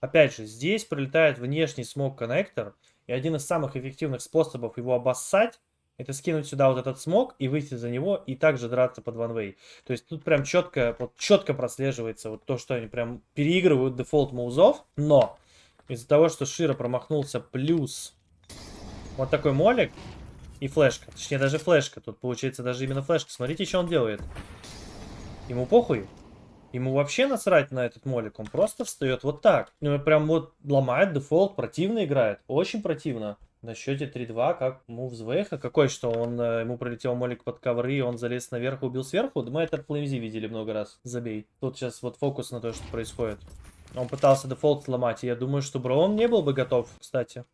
Опять же, здесь прилетает внешний смог-коннектор. И один из самых эффективных способов его обоссать, это скинуть сюда вот этот смог и выйти за него, и также драться под ванвей. То есть тут прям четко, вот четко прослеживается вот то, что они прям переигрывают дефолт маузов. Но из-за того, что Шира промахнулся плюс вот такой молик, и флешка. Точнее, даже флешка. Тут получается даже именно флешка. Смотрите, что он делает. Ему похуй. Ему вообще насрать на этот молик. Он просто встает вот так. Ну, прям вот ломает дефолт. Противно играет. Очень противно. На счете 3-2, как мув Звейха. Какой, что он ему пролетел молик под ковры, он залез наверх, убил сверху. Да мы это в Флеймзи видели много раз. Забей. Тут сейчас вот фокус на то, что происходит. Он пытался дефолт сломать. И я думаю, что Браун не был бы готов, кстати.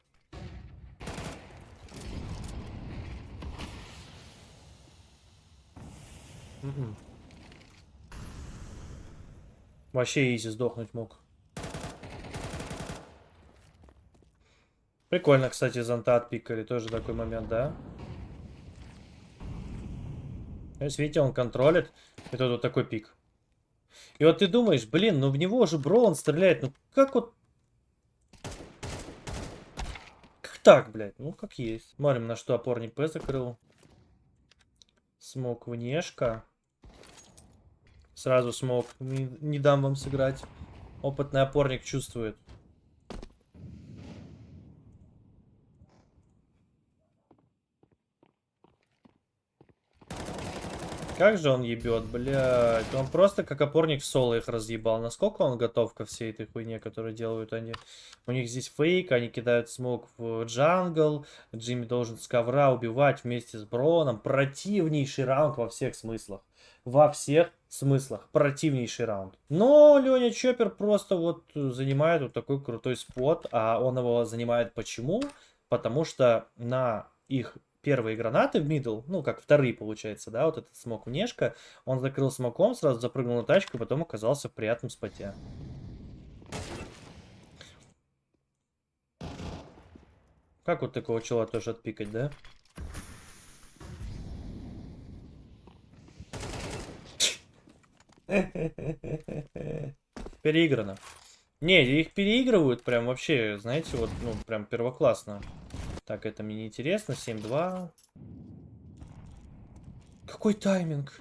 Вообще изи сдохнуть мог. Прикольно, кстати, зонта отпикали. Тоже такой момент, да? То есть, видите, он контролит. И тут вот такой пик. И вот ты думаешь, блин, ну в него же Броун стреляет. Ну как вот... Как так, блядь? Ну как есть. Смотрим, на что опорник П закрыл. Смог внешка. Сразу смог. Не дам вам сыграть. Опытный опорник чувствует. Как же он ебет, блядь. Он просто как опорник в соло их разъебал. Насколько он готов ко всей этой хуйне, которую делают они. У них здесь фейк, они кидают смог в джангл. Джимми должен с ковра убивать вместе с Броном. Противнейший раунд во всех смыслах. Во всех смыслах. Противнейший раунд. Но Леня Чоппер просто вот занимает вот такой крутой спот. А он его занимает почему? Потому что на их первые гранаты в мидл, ну, как вторые, получается, да, вот этот смок внешка, он закрыл смоком, сразу запрыгнул на тачку, и потом оказался в приятном споте. Как вот такого чела тоже отпикать, да? Переиграно. Не, их переигрывают прям вообще, знаете, вот, ну, прям первоклассно. Так, это мне не интересно. 7-2. Какой тайминг?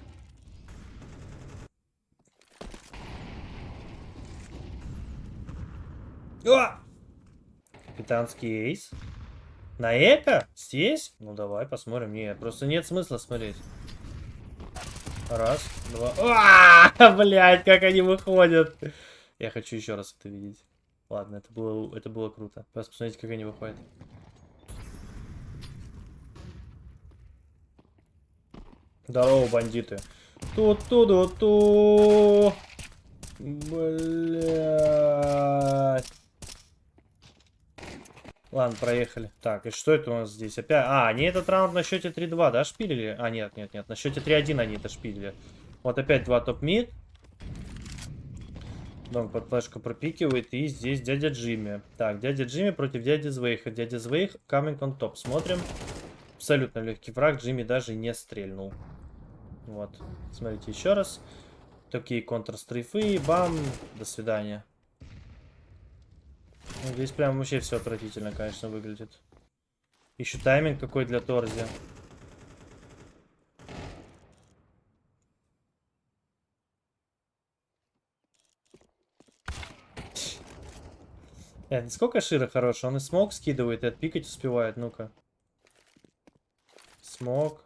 А! Капитанский эйс. На эко? Здесь? Ну давай посмотрим. Нет, просто нет смысла смотреть. Раз, два. Блять, как они выходят. Я хочу еще раз это видеть. Ладно, это было круто. Просто посмотрите, как они выходят. Здорово, бандиты. Ту-ту-ду-ту. Блять. Ладно, проехали. Так, и что это у нас здесь? Опять... А, они этот раунд на счете 3-2, да, шпилили? А, нет. На счете 3-1 они это шпилили. Вот опять 2 топ-мид. Дом под флешку пропикивает. И здесь дядя Джимми. Так, дядя Джимми против дяди Звейха. Дядя Звейх, coming on top. Смотрим. Абсолютно легкий враг. Джимми даже не стрельнул. Вот. Смотрите еще раз. Такие контрстрейфы. Бам. До свидания. Ну, здесь прям вообще все отвратительно, конечно, выглядит. Еще тайминг какой для Торзи. Сколько Шира хороший? Он и смог скидывает, и отпикать успевает. Ну-ка. Смог.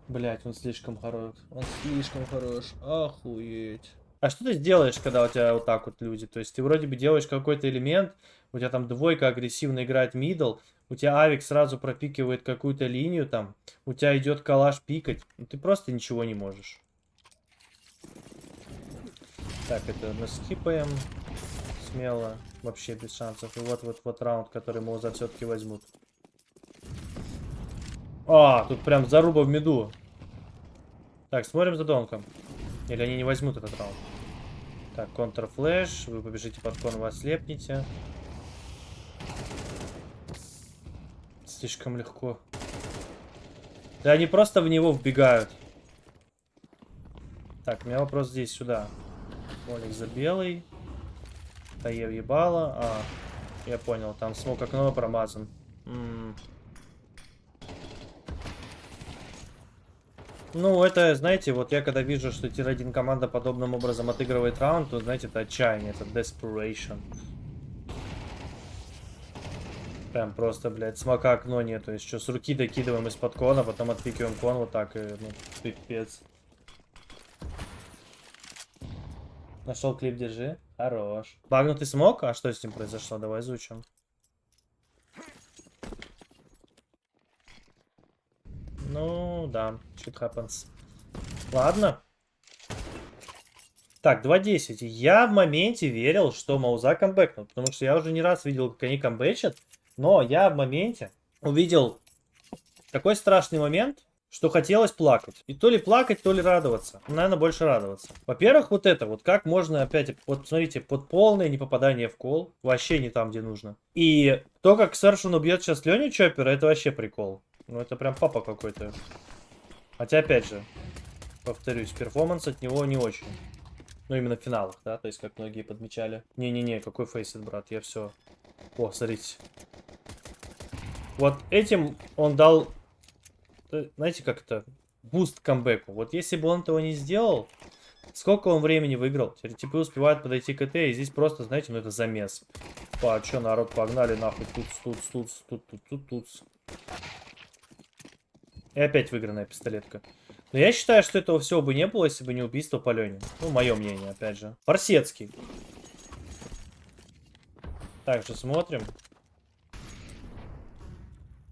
Блять, он слишком хорош. Он слишком хорош. Охуеть. А что ты сделаешь, когда у тебя вот так вот люди? То есть ты вроде бы делаешь какой-то элемент, у тебя там двойка агрессивно играет мидл, у тебя авик сразу пропикивает какую-то линию там, у тебя идет калаш пикать, ну ты просто ничего не можешь. Так, это мы скипаем смело, вообще без шансов. И вот раунд, который Моуза все-таки возьмут. А, тут прям заруба в миду. Так, смотрим за донком. Или они не возьмут этот раунд. Так, контрфлэш. Вы побежите под кон, вы ослепнете. Слишком легко. Да они просто в него вбегают. Так, у меня вопрос здесь, сюда. Молик за белый. Таев ебало. А, я понял, там смог окно промазан. Ну, это, знаете, вот я когда вижу, что тир-1 команда подобным образом отыгрывает раунд, то, знаете, это отчаяние, это desperation. Прям просто, блядь, смока окно нету. Еще с руки докидываем из-под кона, потом отпикиваем кон вот так, и, ну, пипец. Нашел клип, держи. Хорош. Багнутый смог? А что с ним произошло? Давай изучим. Ну, да, shit happens. Ладно. Так, 2-10. Я в моменте верил, что Мауза камбэкнут, потому что я уже не раз видел, как они камбэчат, но я в моменте увидел такой страшный момент, что хотелось плакать. И то ли плакать, то ли радоваться. Наверное, больше радоваться. Во-первых, вот это вот, как можно опять, вот смотрите, под полное непопадание в кол, вообще не там, где нужно. И то, как Сэршин убьет сейчас Леню Чоппера, это вообще прикол. Ну, это прям папа какой-то. Хотя, опять же, повторюсь, перформанс от него не очень. Ну, именно в финалах, да, то есть, как многие подмечали. Не-не-не, какой фейсит, брат, я все. О, смотрите. Вот этим он дал, знаете, как это, буст к камбэку. Вот если бы он этого не сделал, сколько он времени выиграл? Теперь типы успевают подойти к КТ, и здесь просто, знаете, ну это замес. А чё, народ, погнали нахуй, тут. И опять выигранная пистолетка. Но я считаю, что этого всего бы не было, если бы не убийство по Лене. Ну, мое мнение, опять же. Форсецкий. Также смотрим.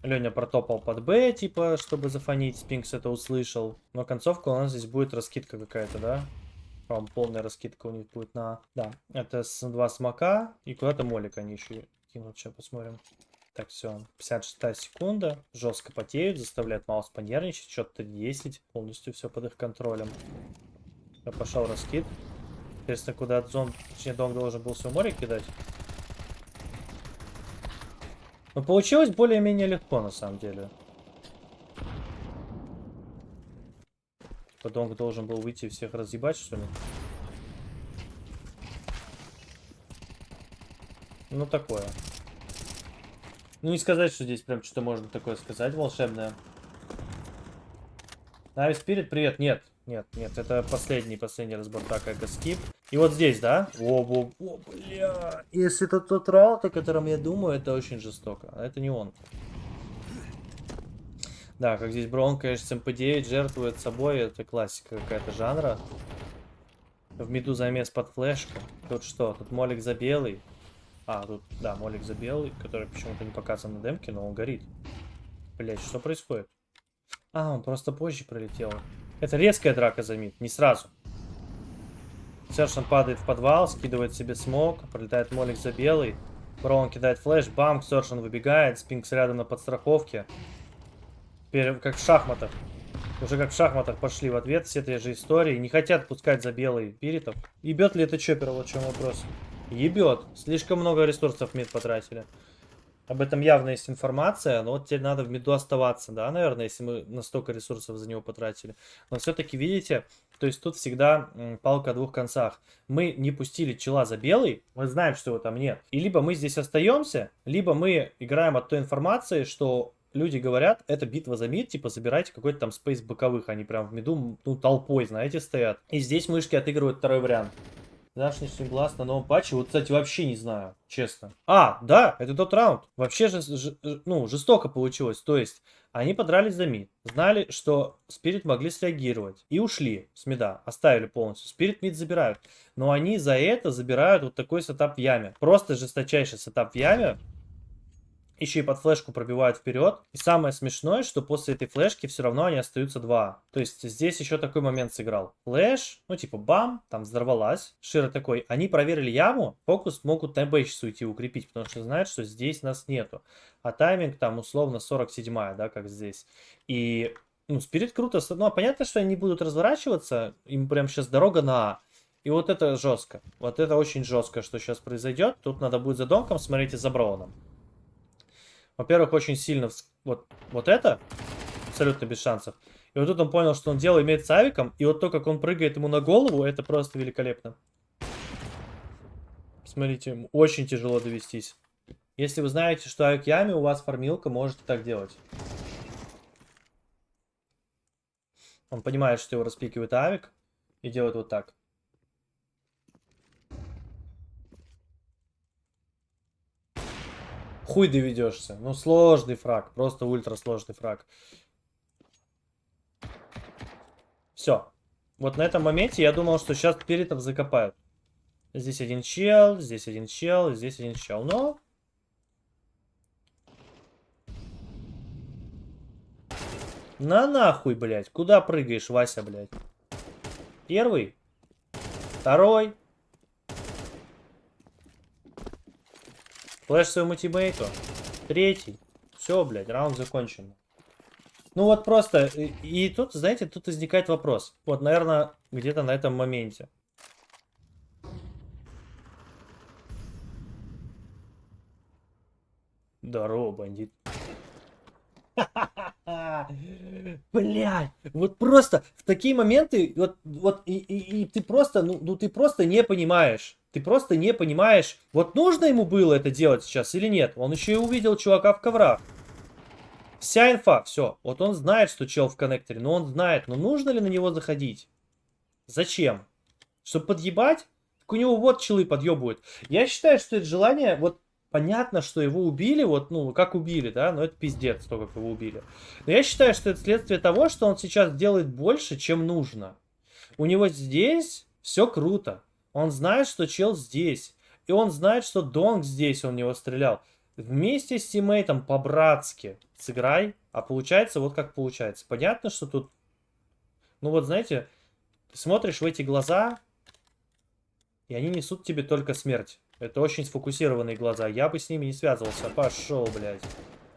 Леня протопал под Б, типа, чтобы зафонить. Спинкс это услышал. Но концовка у нас здесь будет раскидка какая-то, да? По-моему, полная раскидка у них будет на А. Да, это два смока. И куда-то молик они еще кинут. Сейчас посмотрим. Так, все. 56 секунда. Жестко потеют, заставляют маус понервничать. Что-то 10. Полностью все под их контролем. Я пошел раскид. Интересно, куда зон, точнее, дом должен был свой море кидать. Но получилось более-менее легко, на самом деле. Потом должен был выйти и всех разъебать, что ли? Ну, такое. Ну, не сказать, что здесь прям что-то можно такое сказать волшебное. Нави Спирит, привет. Нет, это последний разбор така скип. И вот здесь, да? О, бля. Если это тот раунд, о котором я думаю, это очень жестоко. А это не он. Да, как здесь Брон, конечно, с МП-9 жертвует собой. Это классика какая-то жанра. В миду замес под флешку. Тут что? Тут молик за белый. А, тут, да, молик за белый, который почему-то не показан на демке, но он горит. Блять, что происходит? А, он просто позже пролетел. Это резкая драка за мид, не сразу. Сершин падает в подвал, скидывает себе смог, пролетает молик за белый. Броун кидает флеш, бам, Сершин выбегает, Спинкс рядом на подстраховке. Теперь как в шахматах. Уже как в шахматах пошли в ответ все те же истории. Не хотят пускать за белый пиритов. Ебет ли это чоппер, вот в чем вопрос. Ебет. Слишком много ресурсов мид потратили. Об этом явно есть информация, но вот теперь надо в миду оставаться, да, наверное, если мы настолько ресурсов за него потратили. Но все-таки, видите, то есть тут всегда палка о двух концах. Мы не пустили чела за белый, мы знаем, что его там нет. И либо мы здесь остаемся, либо мы играем от той информации, что люди говорят, это битва за мид, типа забирайте какой-то там спейс боковых, они прям в миду, ну, толпой, знаете, стоят. И здесь мышки отыгрывают второй вариант. Завтрашний глаз на новом патче. Вот, кстати, вообще не знаю, честно. А, да, это тот раунд. Вообще же, ну, жестоко получилось. То есть, они подрались за мид. Знали, что Спирит могли среагировать. И ушли с мида. Оставили полностью. Спирит мид забирают. Но они за это забирают вот такой сетап в яме. Просто жесточайший сетап в яме. Еще и под флешку пробивают вперед. И самое смешное, что после этой флешки все равно они остаются 2. То есть здесь еще такой момент сыграл. Флэш, ну типа бам, там взорвалась. Широ такой. Они проверили яму, фокус могут на Б сейчас уйти укрепить, потому что знают, что здесь нас нету. А тайминг там условно 47-я, да, как здесь. И, ну, Спирит круто. Ну, понятно, что они будут разворачиваться. Им прям сейчас дорога на А. И вот это жестко. Вот это очень жестко, что сейчас произойдет. Тут надо будет за домком смотреть и за Броуном. Во-первых, очень сильно вот это абсолютно без шансов. И вот тут он понял, что он дело имеет с авиком. И вот то, как он прыгает ему на голову, это просто великолепно. Смотрите, ему очень тяжело довестись. Если вы знаете, что авик яме, у вас фармилка, можете так делать. Он понимает, что его распикивает авик. И делает вот так. Хуй доведешься. Ну, сложный фраг. Просто ультра сложный фраг. Все. Вот на этом моменте я думал, что сейчас Спиритов закопают. Здесь один чел, здесь один чел, здесь один чел. Но... На нахуй, блядь. Куда прыгаешь, Вася, блядь? Первый. Второй. Флэш своему тиммейту. Третий. Все, блядь, раунд закончен. Ну вот просто, и тут, знаете, тут возникает вопрос. Вот, наверное, где-то на этом моменте. Здорово, бандит. Блядь, вот просто в такие моменты, и ты просто, ну ты просто не понимаешь. Ты просто не понимаешь, вот нужно ему было это делать сейчас или нет. Он еще и увидел чувака в коврах. Вся инфа, все. Вот он знает, что чел в коннекторе, но он знает, но нужно ли на него заходить? Зачем? Чтобы подъебать? Так у него вот челы подъебывают. Я считаю, что это желание, вот понятно, что его убили, вот, ну, как убили, да, но это пиздец, то, как его убили. Но я считаю, что это следствие того, что он сейчас делает больше, чем нужно. У него здесь все круто. Он знает, что чел здесь. И он знает, что Донг здесь, он в него стрелял. Вместе с тиммейтом по-братски сыграй, а получается вот как получается. Понятно, что тут, ну вот знаете, ты смотришь в эти глаза, и они несут тебе только смерть. Это очень сфокусированные глаза. Я бы с ними не связывался. Пошел, блядь.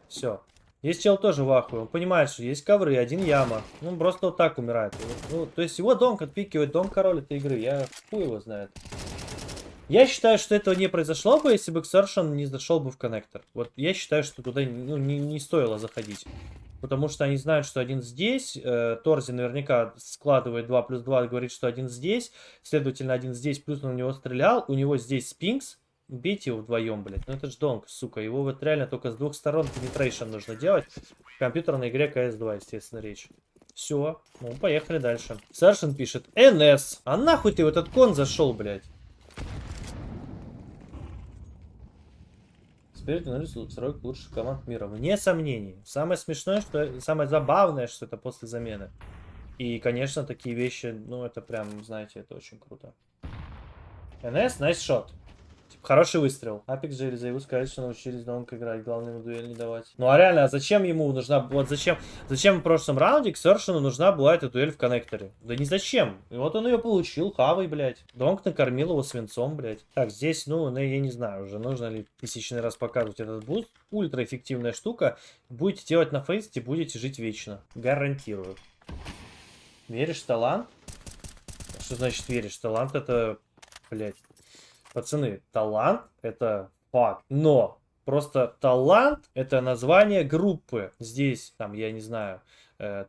Все. Есть чел тоже в ахуе. Он понимает, что есть ковры, один яма. Ну, просто вот так умирает. Ну, то есть его Донг отпикивает. Донг король этой игры. Я хуй его знает. Я считаю, что этого не произошло бы, если бы Xerxon не зашел бы в коннектор. Вот я считаю, что туда ну, не стоило заходить. Потому что они знают, что один здесь. Торзи наверняка складывает 2 плюс 2, говорит, что один здесь. Следовательно, один здесь, плюс он в него стрелял. У него здесь спинкс. Бейте его вдвоем, блядь. Ну это ж Донг, сука. Его вот реально только с двух сторон пенетрейшн нужно делать. В компьютерной игре CS2, естественно, речь. Все. Ну, поехали дальше. Саршин пишет. НС. А нахуй ты в этот кон зашел, блядь? Теперь вернулись в тройку лучших команд мира. Вне сомнений. Самое смешное, что самое забавное, что это после замены. И, конечно, такие вещи, ну, это прям, знаете, это очень круто. НС, nice shot. Типа, хороший выстрел. Апекс же или Зайву сказали, что научились Донг играть. Главное ему дуэль не давать. Ну, а реально, а зачем ему нужна... Вот зачем в прошлом раунде Ксершину нужна была эта дуэль в коннекторе? Да не зачем. И вот он ее получил. Хавай, блядь. Донг накормил его свинцом, блядь. Так, здесь, ну, я не знаю уже, нужно ли тысячный раз показывать этот буст. Ультраэффективная штука. Будете делать на фейсте, будете жить вечно. Гарантирую. Веришь в талант? Что значит веришь? Талант это, блядь. Пацаны, талант это факт. Но просто талант это название группы. Здесь, там, я не знаю,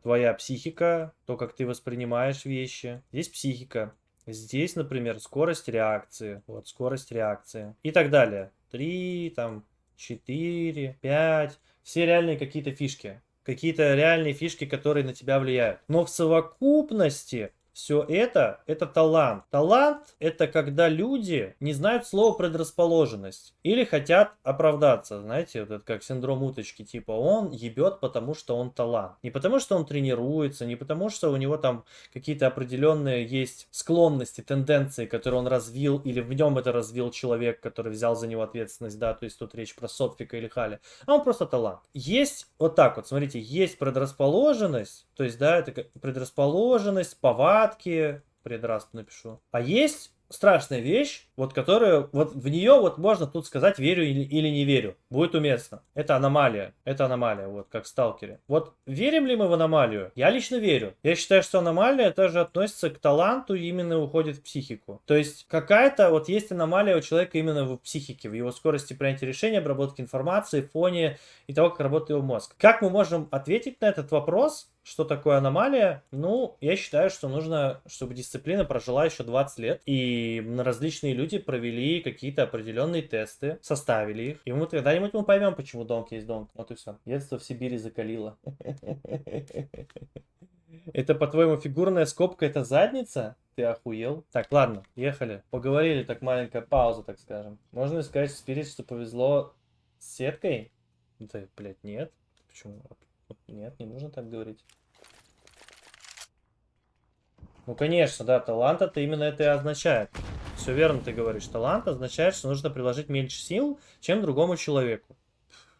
твоя психика, то, как ты воспринимаешь вещи. Здесь психика. Здесь, например, скорость реакции. Вот, скорость реакции. И так далее. 3, там, 4, 5. Все реальные какие-то фишки. Какие-то реальные фишки, которые на тебя влияют. Но в совокупности все это талант. Талант это когда люди не знают слова предрасположенность. Или хотят оправдаться. Знаете, вот это как синдром уточки. Типа он ебет, потому что он талант. Не потому что он тренируется, не потому что у него там какие-то определенные есть склонности, тенденции, которые он развил, или в нем это развил человек, который взял за него ответственность, да, то есть тут речь про Сотфика или Хали. А он просто талант. Есть вот так вот, смотрите, есть предрасположенность, то есть, да, это предрасположенность, повадки, предрасп напишу. А есть страшная вещь, вот которую, вот в нее вот можно тут сказать верю или не верю. Будет уместно. Это аномалия, вот как в Сталкере. Вот верим ли мы в аномалию? Я лично верю. Я считаю, что аномалия тоже относится к таланту и именно уходит в психику. То есть какая-то, вот есть аномалия у человека именно в психике, в его скорости принятия решений, обработки информации, фоне и того, как работает его мозг. Как мы можем ответить на этот вопрос? Что такое аномалия? Ну, я считаю, что нужно, чтобы дисциплина прожила еще 20 лет, и различные люди провели какие-то определенные тесты, составили их, и мы когда-нибудь мы поймем, почему Донг есть Донг. Вот и все. Детство в Сибири закалило. Это, по-твоему, фигурная скобка, это задница? Ты охуел? Так, ладно, ехали. Поговорили, так маленькая пауза, так скажем. Можно ли сказать в Спирит, что повезло с сеткой? Да, блядь, нет. Почему? Нет, не нужно так говорить. Ну, конечно, да, талант это именно это и означает. Все верно ты говоришь. Талант означает, что нужно приложить меньше сил, чем другому человеку.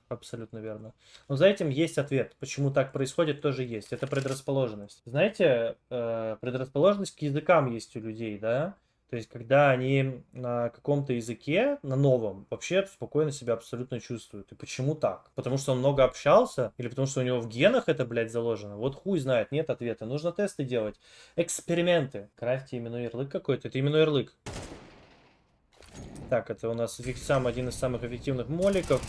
Абсолютно верно. Но за этим есть ответ. Почему так происходит, тоже есть. Это предрасположенность. Знаете, предрасположенность к языкам есть у людей, да? То есть, когда они на каком-то языке, на новом, вообще спокойно себя абсолютно чувствуют. И почему так? Потому что он много общался? Или потому что у него в генах это, блядь, заложено? Вот хуй знает, нет ответа. Нужно тесты делать. Эксперименты. Крафте именной ярлык какой-то. Это именной ярлык. Так, это у нас один из самых эффективных моликов.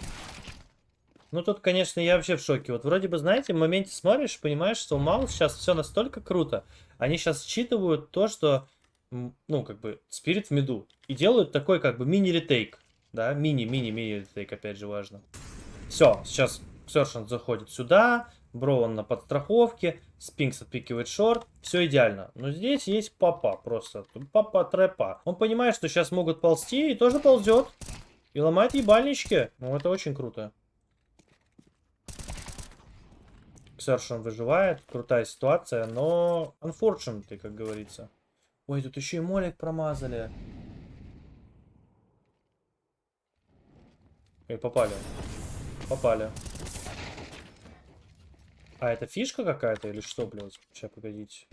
Ну тут, конечно, я вообще в шоке. Вот вроде бы, знаете, в моменте смотришь, понимаешь, что у Маус сейчас все настолько круто. Они сейчас считывают то, что, ну, как бы, Спирит в миду. И делают такой, как бы, мини-ретейк. Да, мини-мини-мини ретейк, опять же, важно. Все, сейчас Ксершин заходит сюда, Броун на подстраховке, Спинкс отпикивает шорт, все идеально. Но здесь есть папа просто, папа трэпа. Он понимает, что сейчас могут ползти и тоже ползет. И ломает ебальнички. Ну, это очень круто. Ксершин выживает, крутая ситуация, но unfortunately, как говорится. Ой, тут еще и молик промазали. Эй, попали. Попали. А это фишка какая-то или что, блядь? Сейчас, погодите.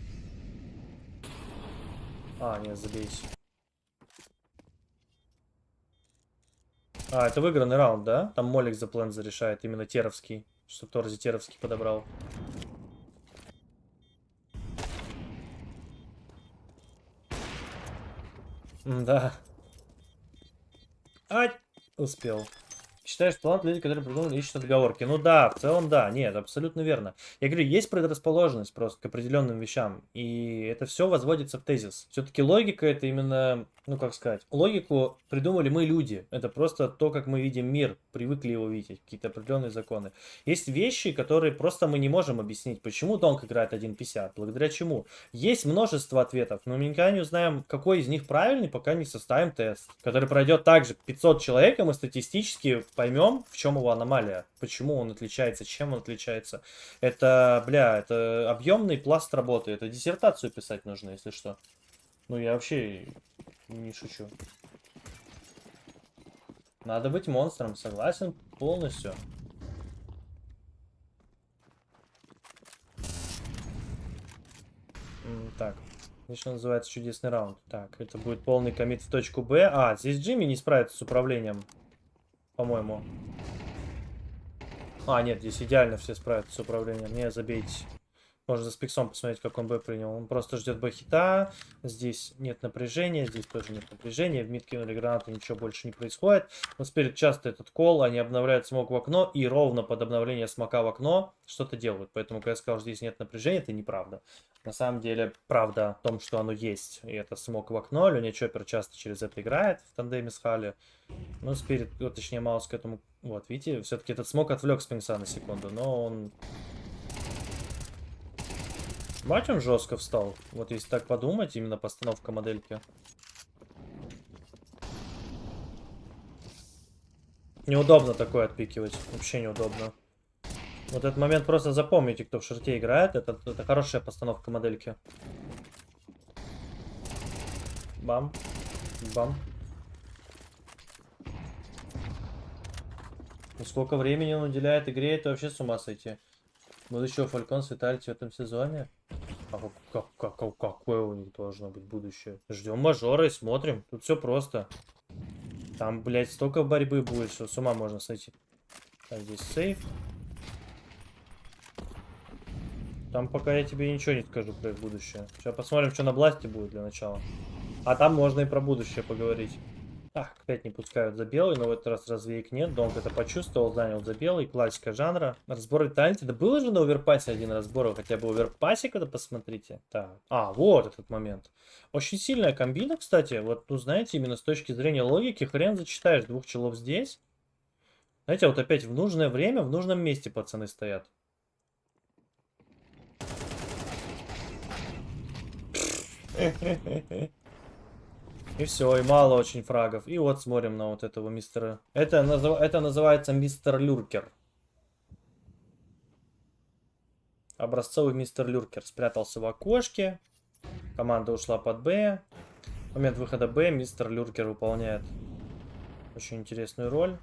А, нет, забейся. А, это выигранный раунд, да? Там молик за план зарешает, именно Теровский. Что Торзи Теровский подобрал. Да. Ать! Успел. Считаешь, талант люди, которые придумали, ищут отговорки. Ну да, в целом да, нет, абсолютно верно. Я говорю, есть предрасположенность просто к определенным вещам, и это все возводится в тезис. Все-таки логика это именно, ну как сказать, логику придумали мы люди. Это просто то, как мы видим мир, привыкли его видеть, какие-то определенные законы. Есть вещи, которые просто мы не можем объяснить, почему Донк играет 1.50, благодаря чему. Есть множество ответов, но мы никогда не узнаем, какой из них правильный, пока не составим тест, который пройдет также 500 человек, и мы статистически поймем, в чем его аномалия, почему он отличается, чем он отличается. Это, бля, это объемный пласт работы, это диссертацию писать нужно, если что. Ну, я вообще не шучу. Надо быть монстром, согласен полностью. Так, что называется чудесный раунд. Так, это будет полный коммит в точку Б. А, здесь Джимми не справится с управлением, по-моему. А, нет, здесь идеально все справятся с управлением. Не, забейте. Можно за спиксом посмотреть, как он Б принял. Он просто ждет Б-хита. Здесь нет напряжения, здесь тоже нет напряжения. В мид кинули гранату, ничего больше не происходит. Но спереди часто этот кол, они обновляют смог в окно, и ровно под обновление смока в окно что-то делают. Поэтому, когда я сказал, что здесь нет напряжения, это неправда. На самом деле, правда в том, что оно есть. И это смог в окно. Леня Чоппер часто через это играет в тандеме с Хали. Но Спирит, точнее, Маус к этому... Вот, видите, все-таки этот смог отвлек Спинкса на секунду, но он... Бать, он жестко встал. Вот если так подумать, именно постановка модельки. Неудобно такое отпикивать. Вообще неудобно. Вот этот момент просто запомните, кто в шорте играет. Это хорошая постановка модельки. Бам. Бам. Ну, сколько времени он уделяет игре, это вообще с ума сойти. Будущего Фалькон светалити в этом сезоне. А какое у них должно быть будущее? Ждем мажора и смотрим. Тут все просто. Там, блядь, столько борьбы будет, что с ума можно сойти. Так, здесь сейф. Там пока я тебе ничего не скажу про их будущее. Сейчас посмотрим, что на бласте будет для начала. А там можно и про будущее поговорить. Так, опять не пускают за белый, но в этот раз развеек нет. Донк это почувствовал, занял за белый. Классика жанра. Разборы таленте. Да было же на оверпасе один разбор. Хотя бы оверпасе, когда посмотрите. Так. А, вот этот момент. Очень сильная комбина, кстати. Вот, ну, знаете, именно с точки зрения логики, хрен зачитаешь двух челов здесь. Знаете, вот опять в нужное время, в нужном месте пацаны стоят. И все, и мало очень фрагов. И вот смотрим на вот этого мистера. Это называется мистер Люркер. Образцовый мистер Люркер. Спрятался в окошке. Команда ушла под Б. В момент выхода Б мистер Люркер выполняет очень интересную роль.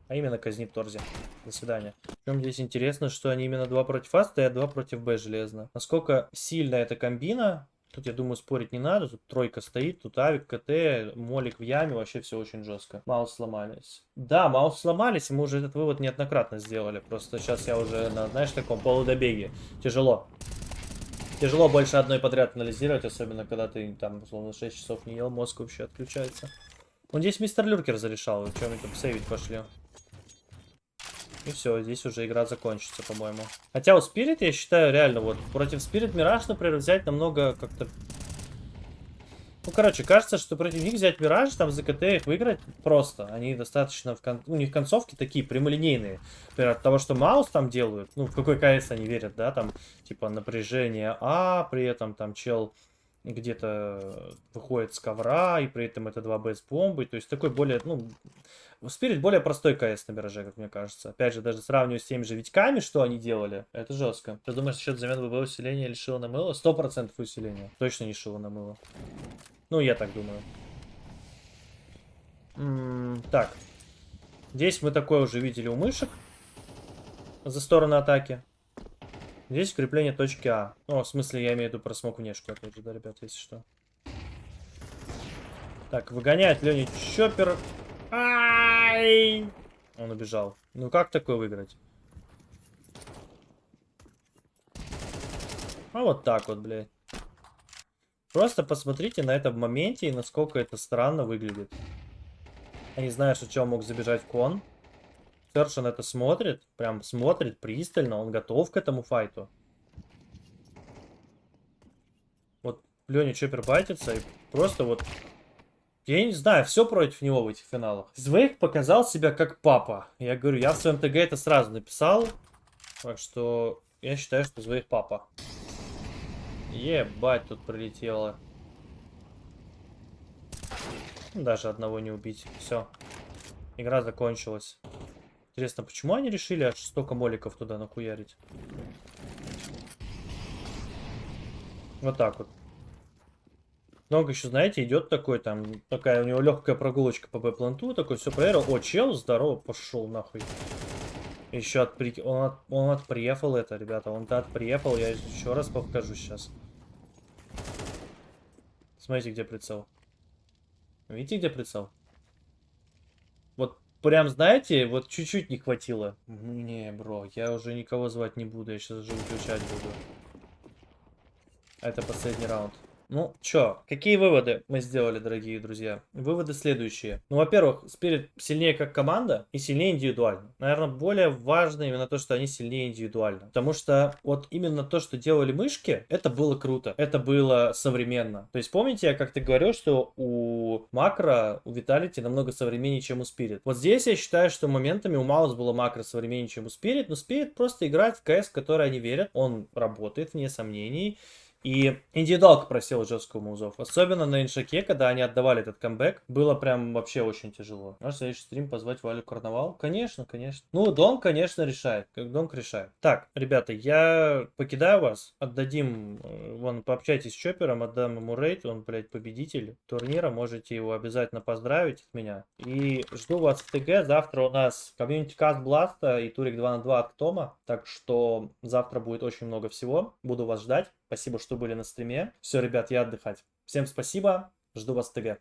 А именно казнит Торзи. До свидания. Причем здесь интересно, что они именно 2 против А стоят, 2 против Б железно. Насколько сильна эта комбина... Тут, я думаю, спорить не надо. Тут тройка стоит, тут авик, КТ, молик в яме. Вообще все очень жестко. Маус сломались. Да, маус сломались, и мы уже этот вывод неоднократно сделали. Просто сейчас я уже на, знаешь, таком полудобеге. Тяжело. Тяжело больше одной подряд анализировать, особенно когда ты там, условно, 6 часов не ел, мозг вообще отключается. Вот здесь мистер Люркер зарешал. Чем мы там сейвить пошли? И все, здесь уже игра закончится, по-моему. Хотя у Spirit, я считаю, реально, вот, против Spirit Mirage, например, взять намного как-то... Ну, короче, кажется, что против них взять Мираж, там за КТ их выиграть просто. Они достаточно... У них концовки такие прямолинейные. Например, от того, что Маус там делают, ну, в какой КС они верят, да, там, типа, напряжение А, при этом там чел где-то выходит с ковра, и при этом это 2Б с бомбой. То есть такой более, ну... Спирит более простой КС на Мираже, как мне кажется. Опять же, даже сравнивая с теми же Витьками, что они делали, это жестко. Ты думаешь, счет замен ВБ усиления или шило на мыло? 100% усиления. Точно не шило на мыло. Ну, я так думаю. Так. Здесь мы такое уже видели у мышек. За сторону атаки. Здесь укрепление точки А. О, в смысле, я имею в виду про смог внешку, опять же, да, ребят, если что. Так, выгоняет Леня Чоппер. Ай! Он убежал. Ну, как такое выиграть? А вот так вот, блядь. Просто посмотрите на это в моменте и насколько это странно выглядит. Я не знаю, что мог забежать в кон. Сершин это смотрит, прям смотрит пристально, он готов к этому файту. Вот Леня Чоппер байтится и просто вот... Я не знаю, все против него в этих финалах. Звейк показал себя как папа. Я говорю, я в своем ТГ это сразу написал. Так что я считаю, что Звейк папа. Ебать, тут прилетело. Даже одного не убить. Все. Игра закончилась. Интересно, почему они решили аж столько моликов туда нахуярить? Вот так вот. Много еще, знаете, идет такой там, такая у него легкая прогулочка по Б-планту, такой все проверил. О, чел, здорово, пошел нахуй. Еще он отпрефал это, ребята, он-то отпрефал, я еще раз покажу сейчас. Смотрите, где прицел. Видите, где прицел? Вот прям, знаете, вот чуть-чуть не хватило. Не, бро, я уже никого звать не буду, я сейчас уже выключать буду. Это последний раунд. Ну, чё, какие выводы мы сделали, дорогие друзья? Выводы следующие. Ну, во-первых, Spirit сильнее как команда и сильнее индивидуально. Наверное, более важно именно то, что они сильнее индивидуально. Потому что вот именно то, что делали мышки, это было круто. Это было современно. То есть, помните, я как-то говорил, что у Макро, у Vitality намного современнее, чем у Spirit. Вот здесь я считаю, что моментами у Маус было Макро современнее, чем у Spirit, но Spirit просто играет в CS, в который они верят. Он работает, вне сомнений. И индивидуалка просела жесткого музов. Особенно на Иншаке, когда они отдавали этот камбэк. Было прям вообще очень тяжело. Наш следующий стрим позвать Валю Карнавал? Конечно, конечно. Ну, Донг, конечно, решает. Как Донг решает. Так, ребята, я покидаю вас. Отдадим, вон, пообщайтесь с Чоппером, отдам ему рейд. Он, блядь, победитель турнира. Можете его обязательно поздравить от меня. И жду вас в ТГ. Завтра у нас комьюнити каст Бласта и турик 2 на 2 от Тома. Так что завтра будет очень много всего. Буду вас ждать. Спасибо, что были на стриме. Все, ребят, я отдыхать. Всем спасибо. Жду вас в ТГ.